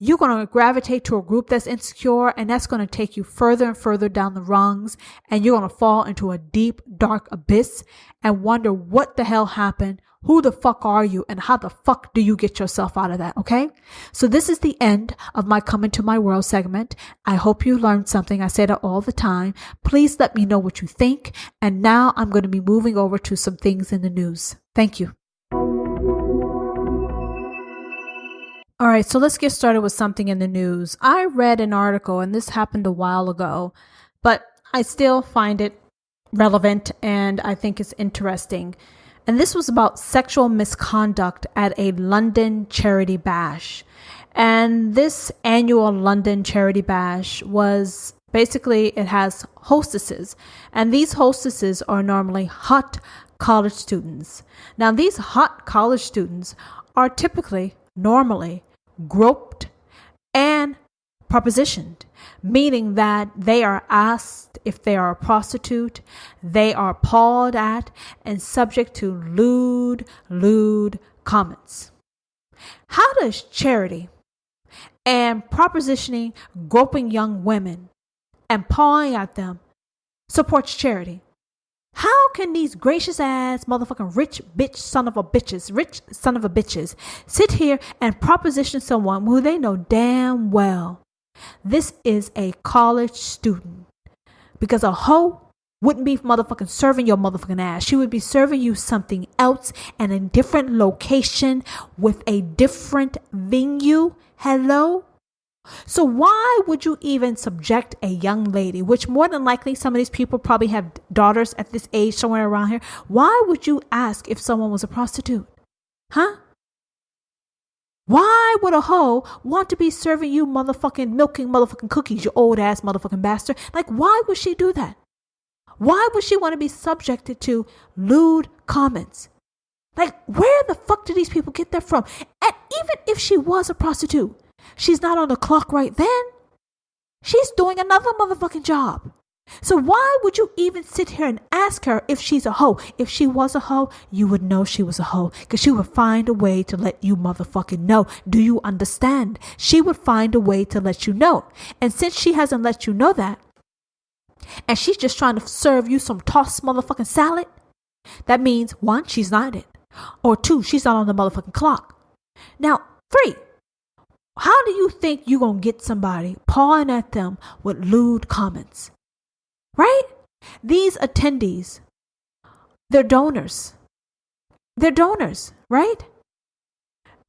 you're going to gravitate to a group that's insecure, and that's going to take you further and further down the rungs, and you're going to fall into a deep, dark abyss and wonder what the hell happened, who the fuck are you, and how the fuck do you get yourself out of that, okay? So this is the end of my Come Into My World segment. I hope you learned something. I say that all the time. Please let me know what you think. And now I'm going to be moving over to some things in the news. Thank you. All right, so let's get started with something in the news. I read an article, and this happened a while ago, but I still find it relevant and I think it's interesting. And this was about sexual misconduct at a London charity bash. And this annual London charity bash was basically, it has hostesses. And these hostesses are normally hot college students. Now, these hot college students are typically, normally, groped and propositioned, meaning that they are asked if they are a prostitute, they are pawed at and subject to lewd comments. How does charity and propositioning groping young women and pawing at them supports charity? How can these gracious ass motherfucking rich son of a bitches sit here and proposition someone who they know damn well this is a college student? Because a hoe wouldn't be motherfucking serving your motherfucking ass. She would be serving you something else in a different location with a different venue. Hello? So why would you even subject a young lady, which more than likely some of these people probably have daughters at this age somewhere around here. Why would you ask if someone was a prostitute? Huh? Why would a hoe want to be serving you milking motherfucking cookies, you old ass motherfucking bastard? Like, why would she do that? Why would she want to be subjected to lewd comments? Like, where the fuck do these people get that from? And even if she was a prostitute, she's not on the clock right then. She's doing another motherfucking job. So why would you even sit here and ask her if she's a hoe? If she was a hoe, you would know she was a hoe because she would find a way to let you motherfucking know. Do you understand? She would find a way to let you know. And since she hasn't let you know that, and she's just trying to serve you some tossed motherfucking salad, that means 1, she's not it. Or 2, she's not on the motherfucking clock. Now, 3, how do you think you're going to get somebody pawing at them with lewd comments? Right? These attendees, they're donors. They're donors, right?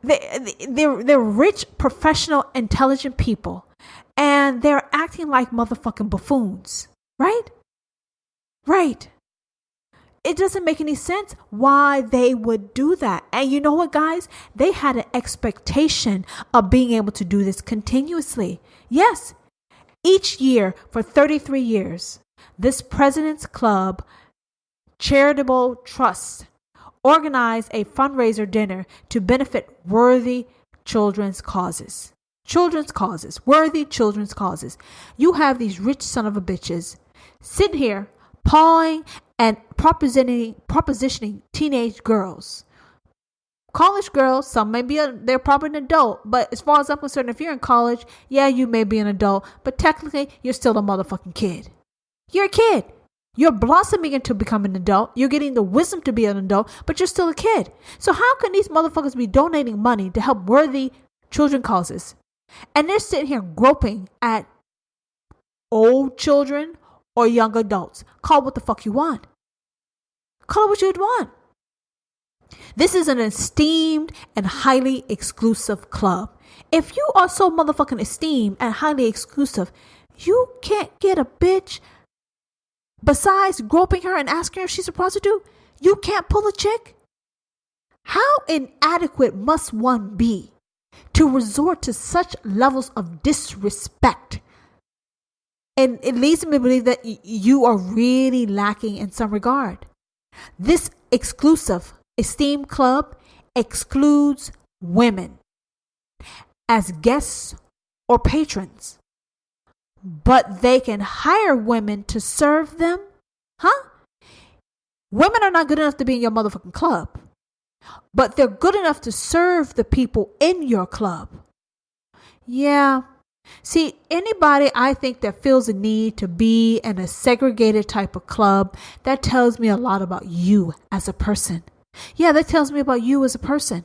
They're rich, professional, intelligent people. And they're acting like motherfucking buffoons, right? Right. It doesn't make any sense why they would do that. And you know what, guys? They had an expectation of being able to do this continuously. Yes. Each year for 33 years, this President's Club charitable trust organized a fundraiser dinner to benefit worthy children's causes. Worthy children's causes. You have these rich son of a bitches sitting here pawing and propositioning teenage girls. College girls, some may be, they're probably an adult, but as far as I'm concerned, if you're in college, yeah, you may be an adult, but technically, you're still a motherfucking kid. You're a kid. You're blossoming into becoming an adult. You're getting the wisdom to be an adult, but you're still a kid. So how can these motherfuckers be donating money to help worthy children causes? And they're sitting here groping at old children or young adults. Call what the fuck you want. Call it what you'd want. This is an esteemed and highly exclusive club. If you are so motherfucking esteemed and highly exclusive, you can't get a bitch. Besides groping her and asking her if she's a prostitute, you can't pull a chick? How inadequate must one be to resort to such levels of disrespect? And it leads me to believe that you are really lacking in some regard. This exclusive esteemed club excludes women as guests or patrons. But they can hire women to serve them? Huh? Women are not good enough to be in your motherfucking club. But they're good enough to serve the people in your club. Yeah. See, anybody I think that feels a need to be in a segregated type of club, that tells me a lot about you as a person. Yeah, that tells me about you as a person.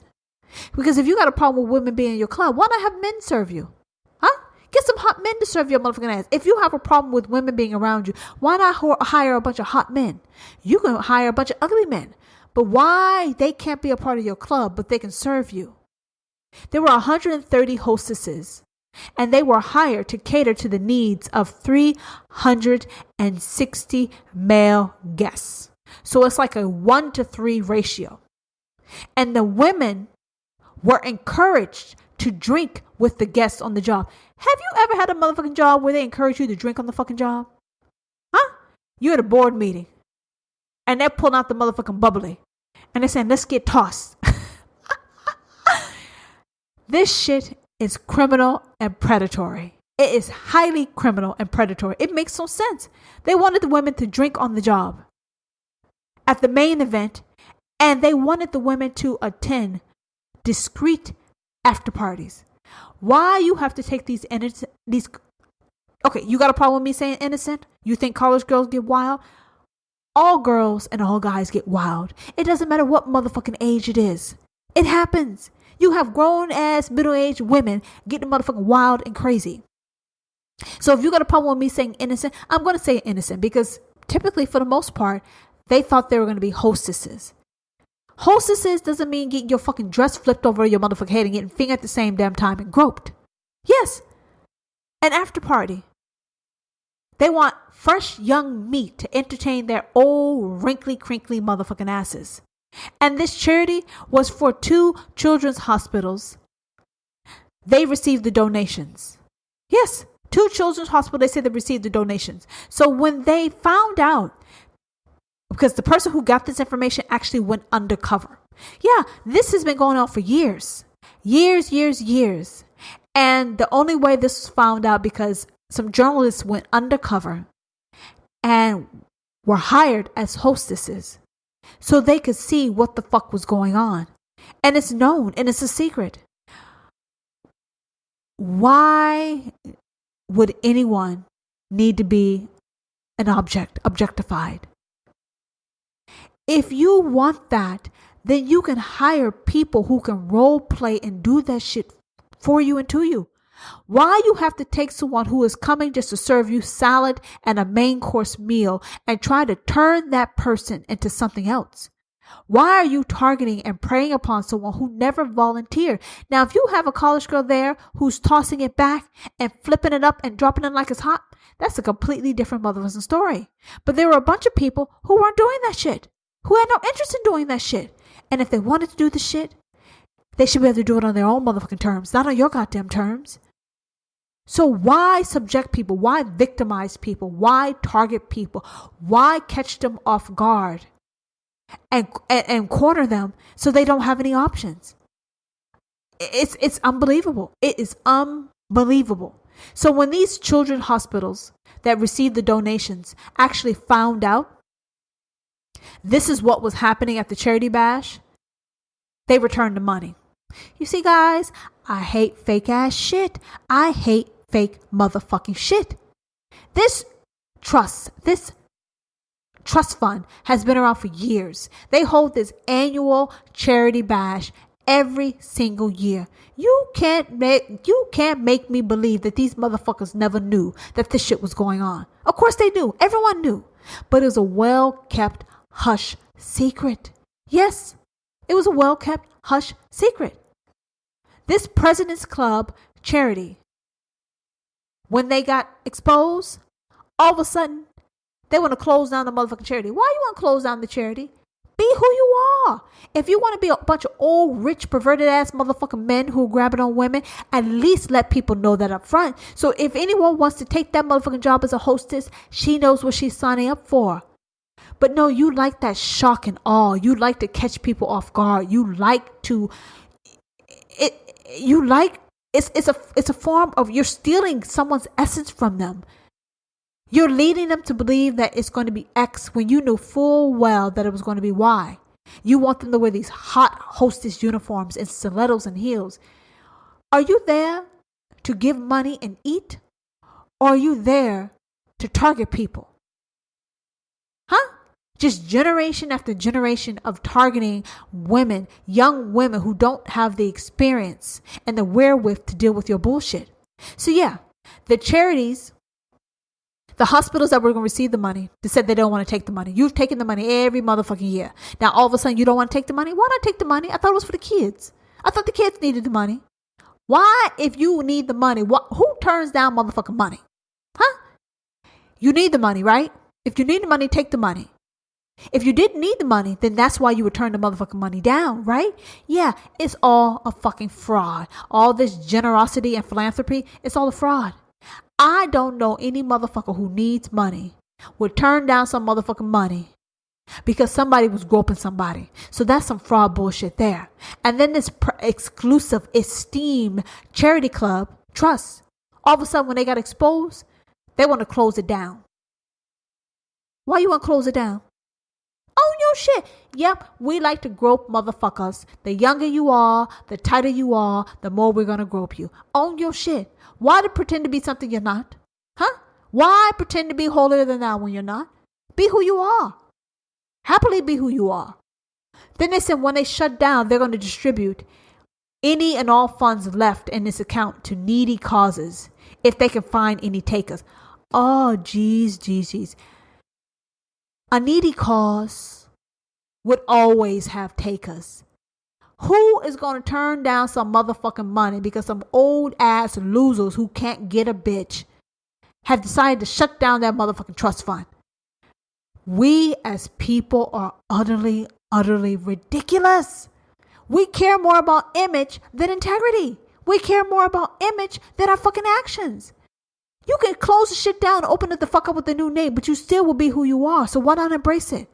Because if you got a problem with women being in your club, why not have men serve you? Huh? Get some hot men to serve your motherfucking ass. If you have a problem with women being around you, why not hire a bunch of hot men? You can hire a bunch of ugly men. But why they can't be a part of your club, but they can serve you? There were 130 hostesses, and they were hired to cater to the needs of 360 male guests. So it's like a 1-to-3 ratio. And the women were encouraged to drink with the guests on the job. Have you ever had a motherfucking job where they encourage you to drink on the fucking job? Huh? You're at a board meeting and they're pulling out the motherfucking bubbly and they're saying, let's get tossed. This shit is criminal and predatory. It is highly criminal and predatory. It makes no sense. They wanted the women to drink on the job at the main event, and they wanted the women to attend discreet after parties. Why you have to take these okay, you got a problem with me saying innocent? You think college girls get wild? All girls and all guys get wild. It doesn't matter what motherfucking age it is. It happens. You have grown ass middle-aged women getting motherfucking wild and crazy. So if you got a problem with me saying innocent, I'm going to say innocent because typically for the most part, they thought they were going to be hostesses. Hostesses doesn't mean getting your fucking dress flipped over your motherfucking head and getting fingered at the same damn time and groped. Yes. An after party. They want fresh young meat to entertain their old wrinkly crinkly motherfucking asses. And this charity was for 2 children's hospitals. They received the donations. Yes, 2 children's hospitals, they said they received the donations. So when they found out, because the person who got this information actually went undercover. Yeah, this has been going on for years. Years. And the only way this was found out because some journalists went undercover and were hired as hostesses so they could see what the fuck was going on. And it's known and it's a secret. Why would anyone need to be an objectified? If you want that, then you can hire people who can role play and do that shit for you and to you. Why you have to take someone who is coming just to serve you salad and a main course meal and try to turn that person into something else? Why are you targeting and preying upon someone who never volunteered? Now, if you have a college girl there who's tossing it back and flipping it up and dropping it like it's hot, that's a completely different motherfucking story. But there were a bunch of people who weren't doing that shit, who had no interest in doing that shit. And if they wanted to do the shit, they should be able to do it on their own motherfucking terms, not on your goddamn terms. So why subject people? Why victimize people? Why target people? Why catch them off guard and corner them so they don't have any options? It's unbelievable. It is unbelievable. So when these children's hospitals that received the donations actually found out this is what was happening at the charity bash, they returned the money. You see, guys, I hate fake ass shit. I hate fake motherfucking shit. This trust fund has been around for years. They hold this annual charity bash every single year. You can't make me believe that these motherfuckers never knew that this shit was going on. Of course they knew. Everyone knew. But it was a well-kept hush secret. Yes, it was a well-kept hush secret. This President's Club charity, when they got exposed, all of a sudden, they want to close down the motherfucking charity. Why you want to close down the charity? Be who you are. If you want to be a bunch of old, rich, perverted ass motherfucking men who are grabbing on women, at least let people know that up front. So if anyone wants to take that motherfucking job as a hostess, she knows what she's signing up for. But no, you like that shock and awe. You like to catch people off guard. You like to, it's a form of, you're stealing someone's essence from them. You're leading them to believe that it's going to be X when you knew full well that it was going to be Y. You want them to wear these hot hostess uniforms and stilettos and heels. Are you there to give money and eat? Or are you there to target people? Huh? Just generation after generation of targeting women, young women who don't have the experience and the wherewith to deal with your bullshit. So yeah, the charities, the hospitals that were going to receive the money, they said they don't want to take the money. You've taken the money every motherfucking year. Now all of a sudden you don't want to take the money? Why not take the money? I thought it was for the kids. I thought the kids needed the money. Why, if you need the money, who turns down motherfucking money? Huh? You need the money, right? If you need the money, take the money. If you didn't need the money, then that's why you would turn the motherfucking money down, right? Yeah, it's all a fucking fraud. All this generosity and philanthropy, it's all a fraud. I don't know any motherfucker who needs money would turn down some motherfucking money because somebody was groping somebody. So that's some fraud bullshit there. And then this exclusive, esteemed charity club, Trust, all of a sudden when they got exposed, they want to close it down. Why you want to close it down? Own your shit. Yep, we like to grope motherfuckers. The younger you are, the tighter you are, the more we're going to grope you. Own your shit. Why to pretend to be something you're not? Huh? Why pretend to be holier than thou when you're not? Be who you are. Happily be who you are. Then they said when they shut down, they're going to distribute any and all funds left in this account to needy causes if they can find any takers. Oh, geez. A needy cause would always have takers. Who is going to turn down some motherfucking money because some old ass losers who can't get a bitch have decided to shut down that motherfucking trust fund? We as people are utterly ridiculous. We care more about image than integrity. We care more about image than our fucking actions. You can close the shit down, open it the fuck up with a new name, but you still will be who you are. So why not embrace it?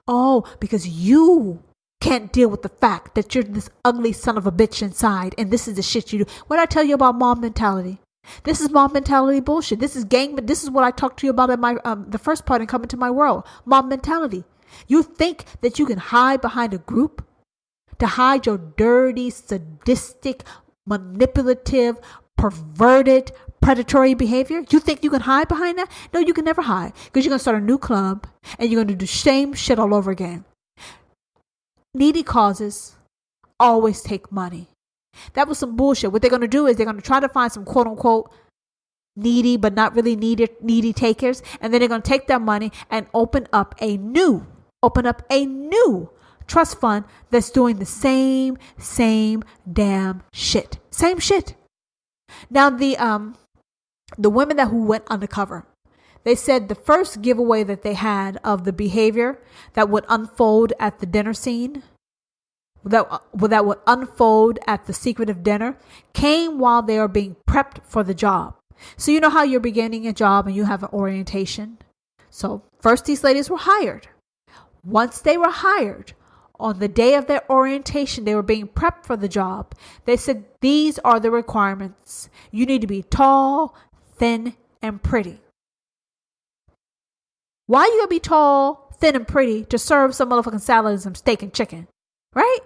Oh, because you can't deal with the fact that you're this ugly son of a bitch inside, and this is the shit you do. What I tell you about mob mentality? This is mob mentality bullshit. This is gang. This is what I talked to you about in my the first part in Coming to My World. Mob mentality. You think that you can hide behind a group to hide your dirty, sadistic, manipulative, perverted, predatory behavior? You think you can hide behind that? No, you can never hide, because you're going to start a new club and you're going to do the same shit all over again. Needy causes always take money. That was some bullshit. What they're going to do is they're going to try to find some quote unquote needy but not really needy takers, and then they're going to take their money and open up a new trust fund that's doing the same damn shit. Same shit. Now the women who went undercover, they said the first giveaway that they had of the behavior that would unfold at the dinner scene, that would unfold at the secretive dinner, came while they are being prepped for the job. So you know how you're beginning a job and you have an orientation? So first these ladies were hired. Once they were hired, on the day of their orientation, they were being prepped for the job. They said, these are the requirements. You need to be tall, thin, and pretty. Why you gonna be tall, thin, and pretty to serve some motherfucking salad and some steak and chicken? Right?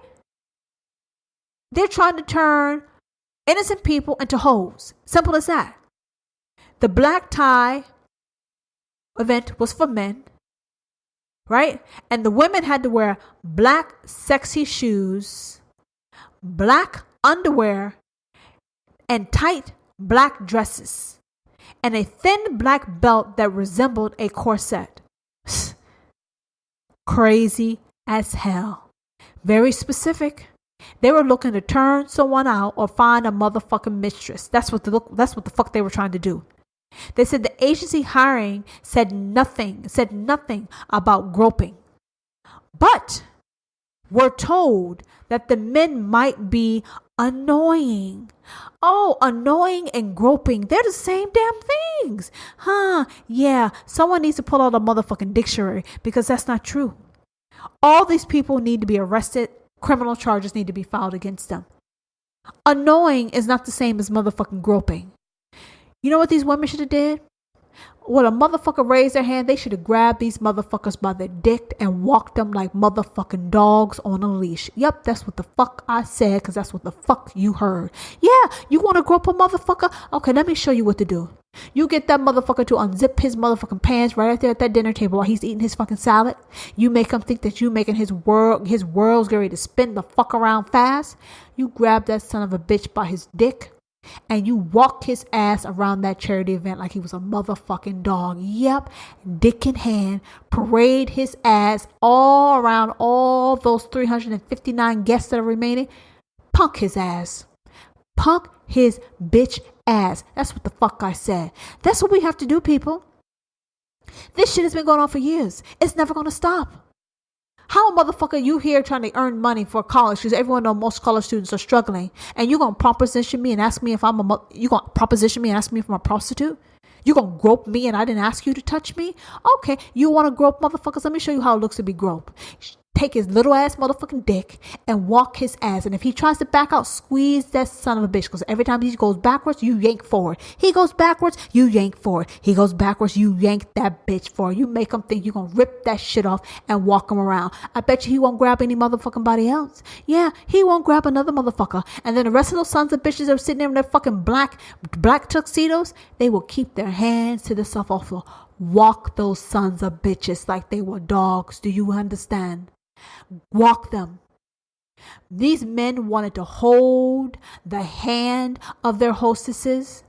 They're trying to turn innocent people into hoes. Simple as that. The black tie event was for men. Right? And the women had to wear black sexy shoes, black underwear, and tight black dresses, and a thin black belt that resembled a corset. Crazy as hell. Very specific. They were looking to turn someone out or find a motherfucking mistress. That's what the fuck they were trying to do. They said the agency hiring said nothing about groping. But we're told that the men might be annoying. Oh, annoying and groping, they're the same damn things. Huh? Yeah, someone needs to pull out a motherfucking dictionary, because that's not true. All these people need to be arrested. Criminal charges need to be filed against them. Annoying is not the same as motherfucking groping. You know what these women should have did? When a motherfucker raised their hand, they should have grabbed these motherfuckers by their dick and walked them like motherfucking dogs on a leash. Yep, that's what the fuck I said, because that's what the fuck you heard. Yeah, you want to grow up a motherfucker? Okay, let me show you what to do. You get that motherfucker to unzip his motherfucking pants right there at that dinner table while he's eating his fucking salad. You make him think that you making his world's getting ready to spin the fuck around fast. You grab that son of a bitch by his dick and you walk his ass around that charity event like he was a motherfucking dog. Yep, dick in hand, parade his ass all around all those 359 guests that are remaining. Punk his ass. Punk his bitch ass. That's what the fuck I said. That's what we have to do, people. This shit has been going on for years. It's never going to stop. How a motherfucker you here trying to earn money for college, because everyone knows most college students are struggling, and you going to proposition me and ask me if I'm you going to proposition me and ask me if I'm a prostitute? You going to grope me and I didn't ask you to touch me? Okay, you want to grope motherfuckers? Let me show you how it looks to be groped. Take his little ass motherfucking dick and walk his ass. And if he tries to back out, squeeze that son of a bitch. Because every time he goes backwards, you yank forward. He goes backwards, you yank forward. He goes backwards, you yank that bitch forward. You make him think you're going to rip that shit off and walk him around. I bet you he won't grab any motherfucking body else. Yeah, he won't grab another motherfucker. And then the rest of those sons of bitches that are sitting there in their fucking black tuxedos, they will keep their hands to the subwoofer. Walk those sons of bitches like they were dogs. Do you understand? Walk them. These men wanted to hold the hand of their hostesses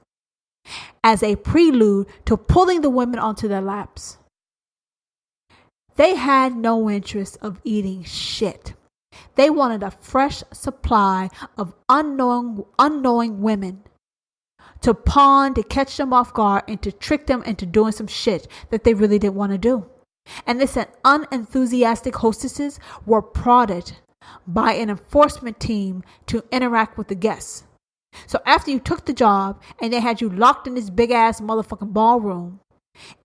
as a prelude to pulling the women onto their laps. They had no interest of eating shit. They wanted a fresh supply of unknowing women to pawn, to catch them off guard, and to trick them into doing some shit that they really didn't want to do. And they said unenthusiastic hostesses were prodded by an enforcement team to interact with the guests. So after you took the job and they had you locked in this big ass motherfucking ballroom,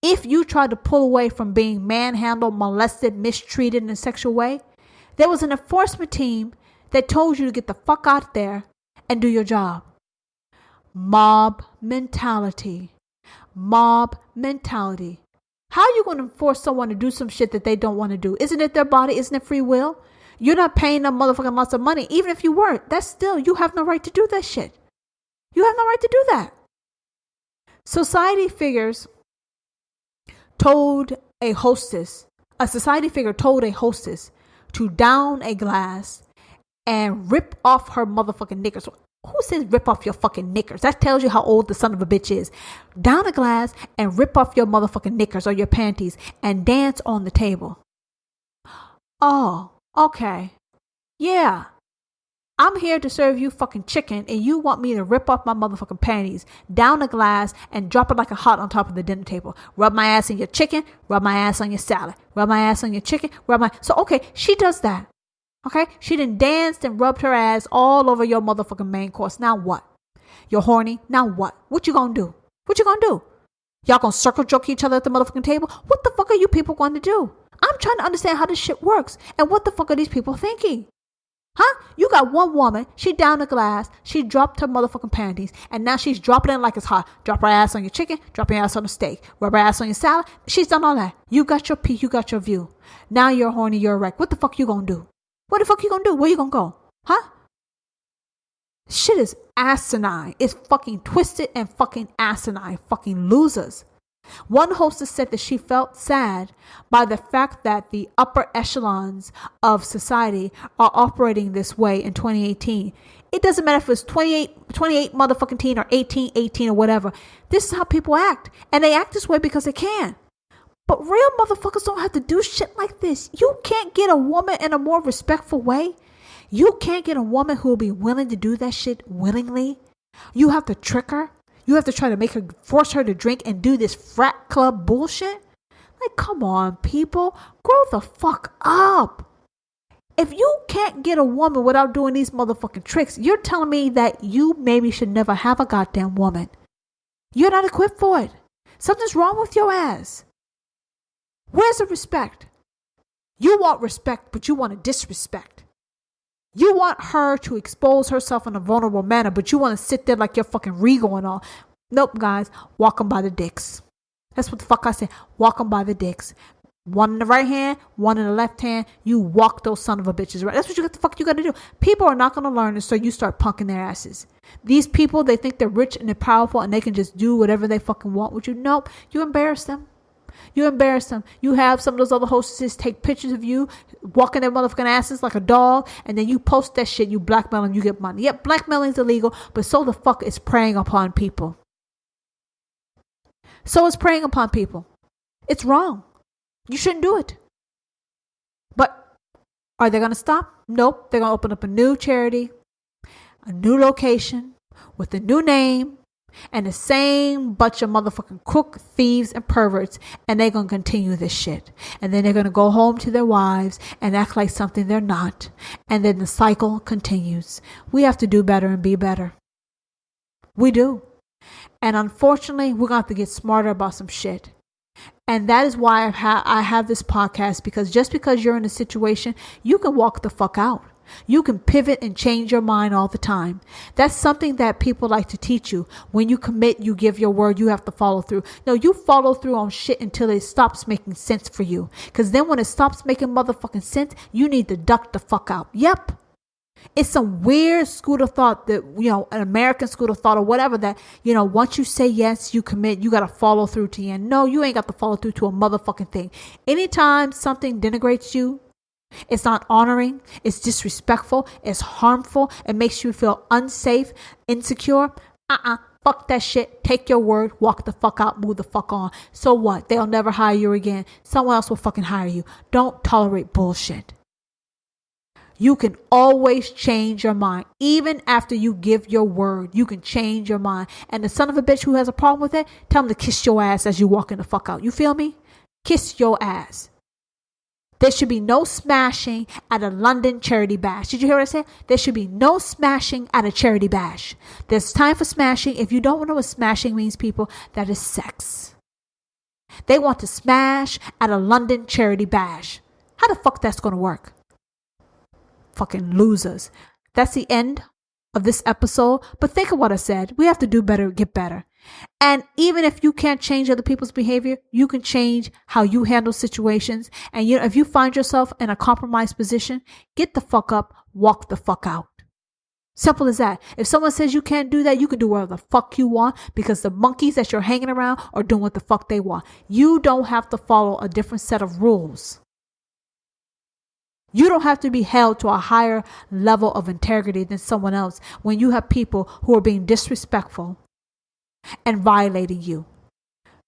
if you tried to pull away from being manhandled, molested, mistreated in a sexual way, there was an enforcement team that told you to get the fuck out there and do your job. Mob mentality. Mob mentality. How are you going to force someone to do some shit that they don't want to do? Isn't it their body? Isn't it free will? You're not paying them motherfucking lots of money. Even if you were, that's still, you have no right to do that shit. You have no right to do that. Society figures told a society figure told a hostess to down a glass and rip off her motherfucking knickers. Who says rip off your fucking knickers? That tells you how old the son of a bitch is. Down a glass and rip off your motherfucking knickers or your panties and dance on the table. Oh, okay. Yeah. I'm here to serve you fucking chicken and you want me to rip off my motherfucking panties, down a glass and drop it like a hot on top of the dinner table. Rub my ass in your chicken, rub my ass on your salad, rub my ass on your chicken, So okay, she does that. Okay, she done danced and rubbed her ass all over your motherfucking main course. Now what? You're horny? Now what? What you gonna do? What you gonna do? Y'all gonna circle jerk each other at the motherfucking table? What the fuck are you people going to do? I'm trying to understand how this shit works. And what the fuck are these people thinking? Huh? You got one woman, she down a glass, she dropped her motherfucking panties, and now she's dropping it like it's hot. Drop her ass on your chicken, drop your ass on the steak, rub her ass on your salad. She's done all that. You got your peak, you got your view. Now you're horny, you're a wreck. What the fuck you gonna do? What the fuck you gonna do? Where you gonna go? Huh? Shit is asinine. It's fucking twisted and fucking asinine. Fucking losers. One hostess said that she felt sad by the fact that the upper echelons of society are operating this way in 2018. It doesn't matter if it's 28 motherfucking teen or 18 or whatever. This is how people act. And they act this way because they can. But real motherfuckers don't have to do shit like this. You can't get a woman in a more respectful way. You can't get a woman who will be willing to do that shit willingly. You have to trick her. You have to try to force her to drink and do this frat club bullshit. Like, come on, people. Grow the fuck up. If you can't get a woman without doing these motherfucking tricks, you're telling me that you maybe should never have a goddamn woman. You're not equipped for it. Something's wrong with your ass. Where's the respect? You want respect, but you want to disrespect. You want her to expose herself in a vulnerable manner, but you want to sit there like you're fucking regal and all. Nope, guys. Walk them by the dicks. That's what the fuck I said. Walk them by the dicks. One in the right hand, one in the left hand. You walk those son of a bitches right. That's what you got to do. People are not going to learn until you start punking their asses. These people, they think they're rich and they're powerful and they can just do whatever they fucking want with you. Nope. You embarrass them. You embarrass them. You have some of those other hostesses take pictures of you walking their motherfucking asses like a dog, and then you post that shit, you blackmail them, you get money. Yep, blackmailing is illegal, but so the fuck is preying upon people. So is preying upon people. It's wrong. You shouldn't do it. But are they going to stop? Nope. They're going to open up a new charity, a new location, with a new name, and the same bunch of motherfucking crook, thieves, and perverts, and they're going to continue this shit. And then they're going to go home to their wives and act like something they're not. And then the cycle continues. We have to do better and be better. We do. And unfortunately, we're going to have to get smarter about some shit. And that is why I have this podcast, because just because you're in a situation, you can walk the fuck out. You can pivot and change your mind all the time. That's something that people like to teach you. When you commit, you give your word, you have to follow through. No, you follow through on shit until it stops making sense for you. Because then when it stops making motherfucking sense, you need to duck the fuck out. Yep. It's some weird school of thought that, an American school of thought or whatever that, once you say yes, you commit, you got to follow through to the end. No, you ain't got to follow through to a motherfucking thing. Anytime something denigrates you, it's not honoring, it's disrespectful, it's harmful, it makes you feel unsafe, insecure. Fuck that shit. Take your word, walk the fuck out, move the fuck on. So what? They'll never hire you again. Someone else will fucking hire you. Don't tolerate bullshit. You can always change your mind. Even after you give your word, you can change your mind. And the son of a bitch who has a problem with it, tell him to kiss your ass as you walking the fuck out. You feel me? Kiss your ass. There should be no smashing at a London charity bash. Did you hear what I said? There should be no smashing at a charity bash. There's time for smashing. If you don't know what smashing means, people, that is sex. They want to smash at a London charity bash. How the fuck that's going to work? Fucking losers. That's the end of this episode. But think of what I said. We have to do better, get better. And even if you can't change other people's behavior, you can change how you handle situations. And if you find yourself in a compromised position, get the fuck up, walk the fuck out. Simple as that. If someone says you can't do that, you can do whatever the fuck you want, because the monkeys that you're hanging around are doing what the fuck they want. You don't have to follow a different set of rules. You don't have to be held to a higher level of integrity than someone else when you have people who are being disrespectful and violating you.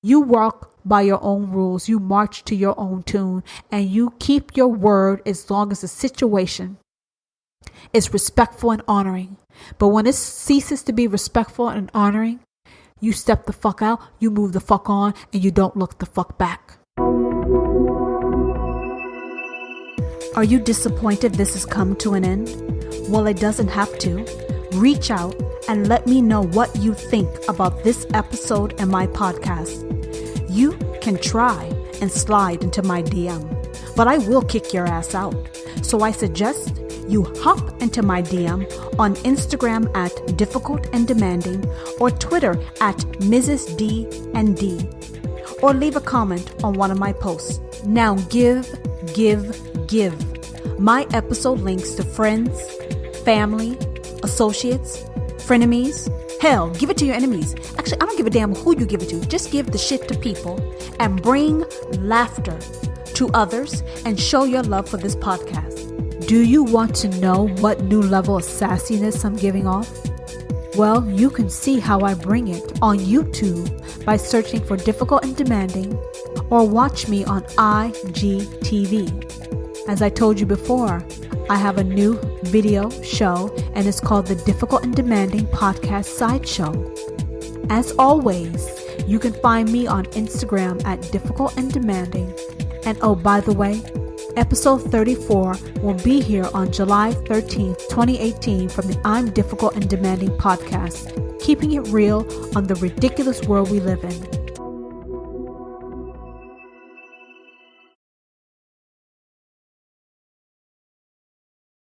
You walk by your own rules. You march to your own tune, and you keep your word as long as the situation is respectful and honoring. But when it ceases to be respectful and honoring, you step the fuck out, you move the fuck on, and you don't look the fuck back. Are you disappointed this has come to an end? Well, it doesn't have to. Reach out and let me know what you think about this episode and my podcast. You can try and slide into my DM, but I will kick your ass out. So I suggest you hop into my DM on Instagram at Difficult and Demanding, or Twitter at Mrs. D&D, or leave a comment on one of my posts. Now give. My episode links to friends, family, associates, frenemies. Hell, give it to your enemies. Actually, I don't give a damn who you give it to. Just give the shit to people and bring laughter to others and show your love for this podcast. Do you want to know what new level of sassiness I'm giving off? Well, you can see how I bring it on YouTube by searching for Difficult and Demanding, or watch me on IGTV. As I told you before, I have a new video show, and it's called the Difficult and Demanding Podcast Sideshow. As always, you can find me on Instagram at Difficult and Demanding. And oh, by the way, episode 34 will be here on July 13th, 2018 from the I'm Difficult and Demanding podcast, keeping it real on the ridiculous world we live in.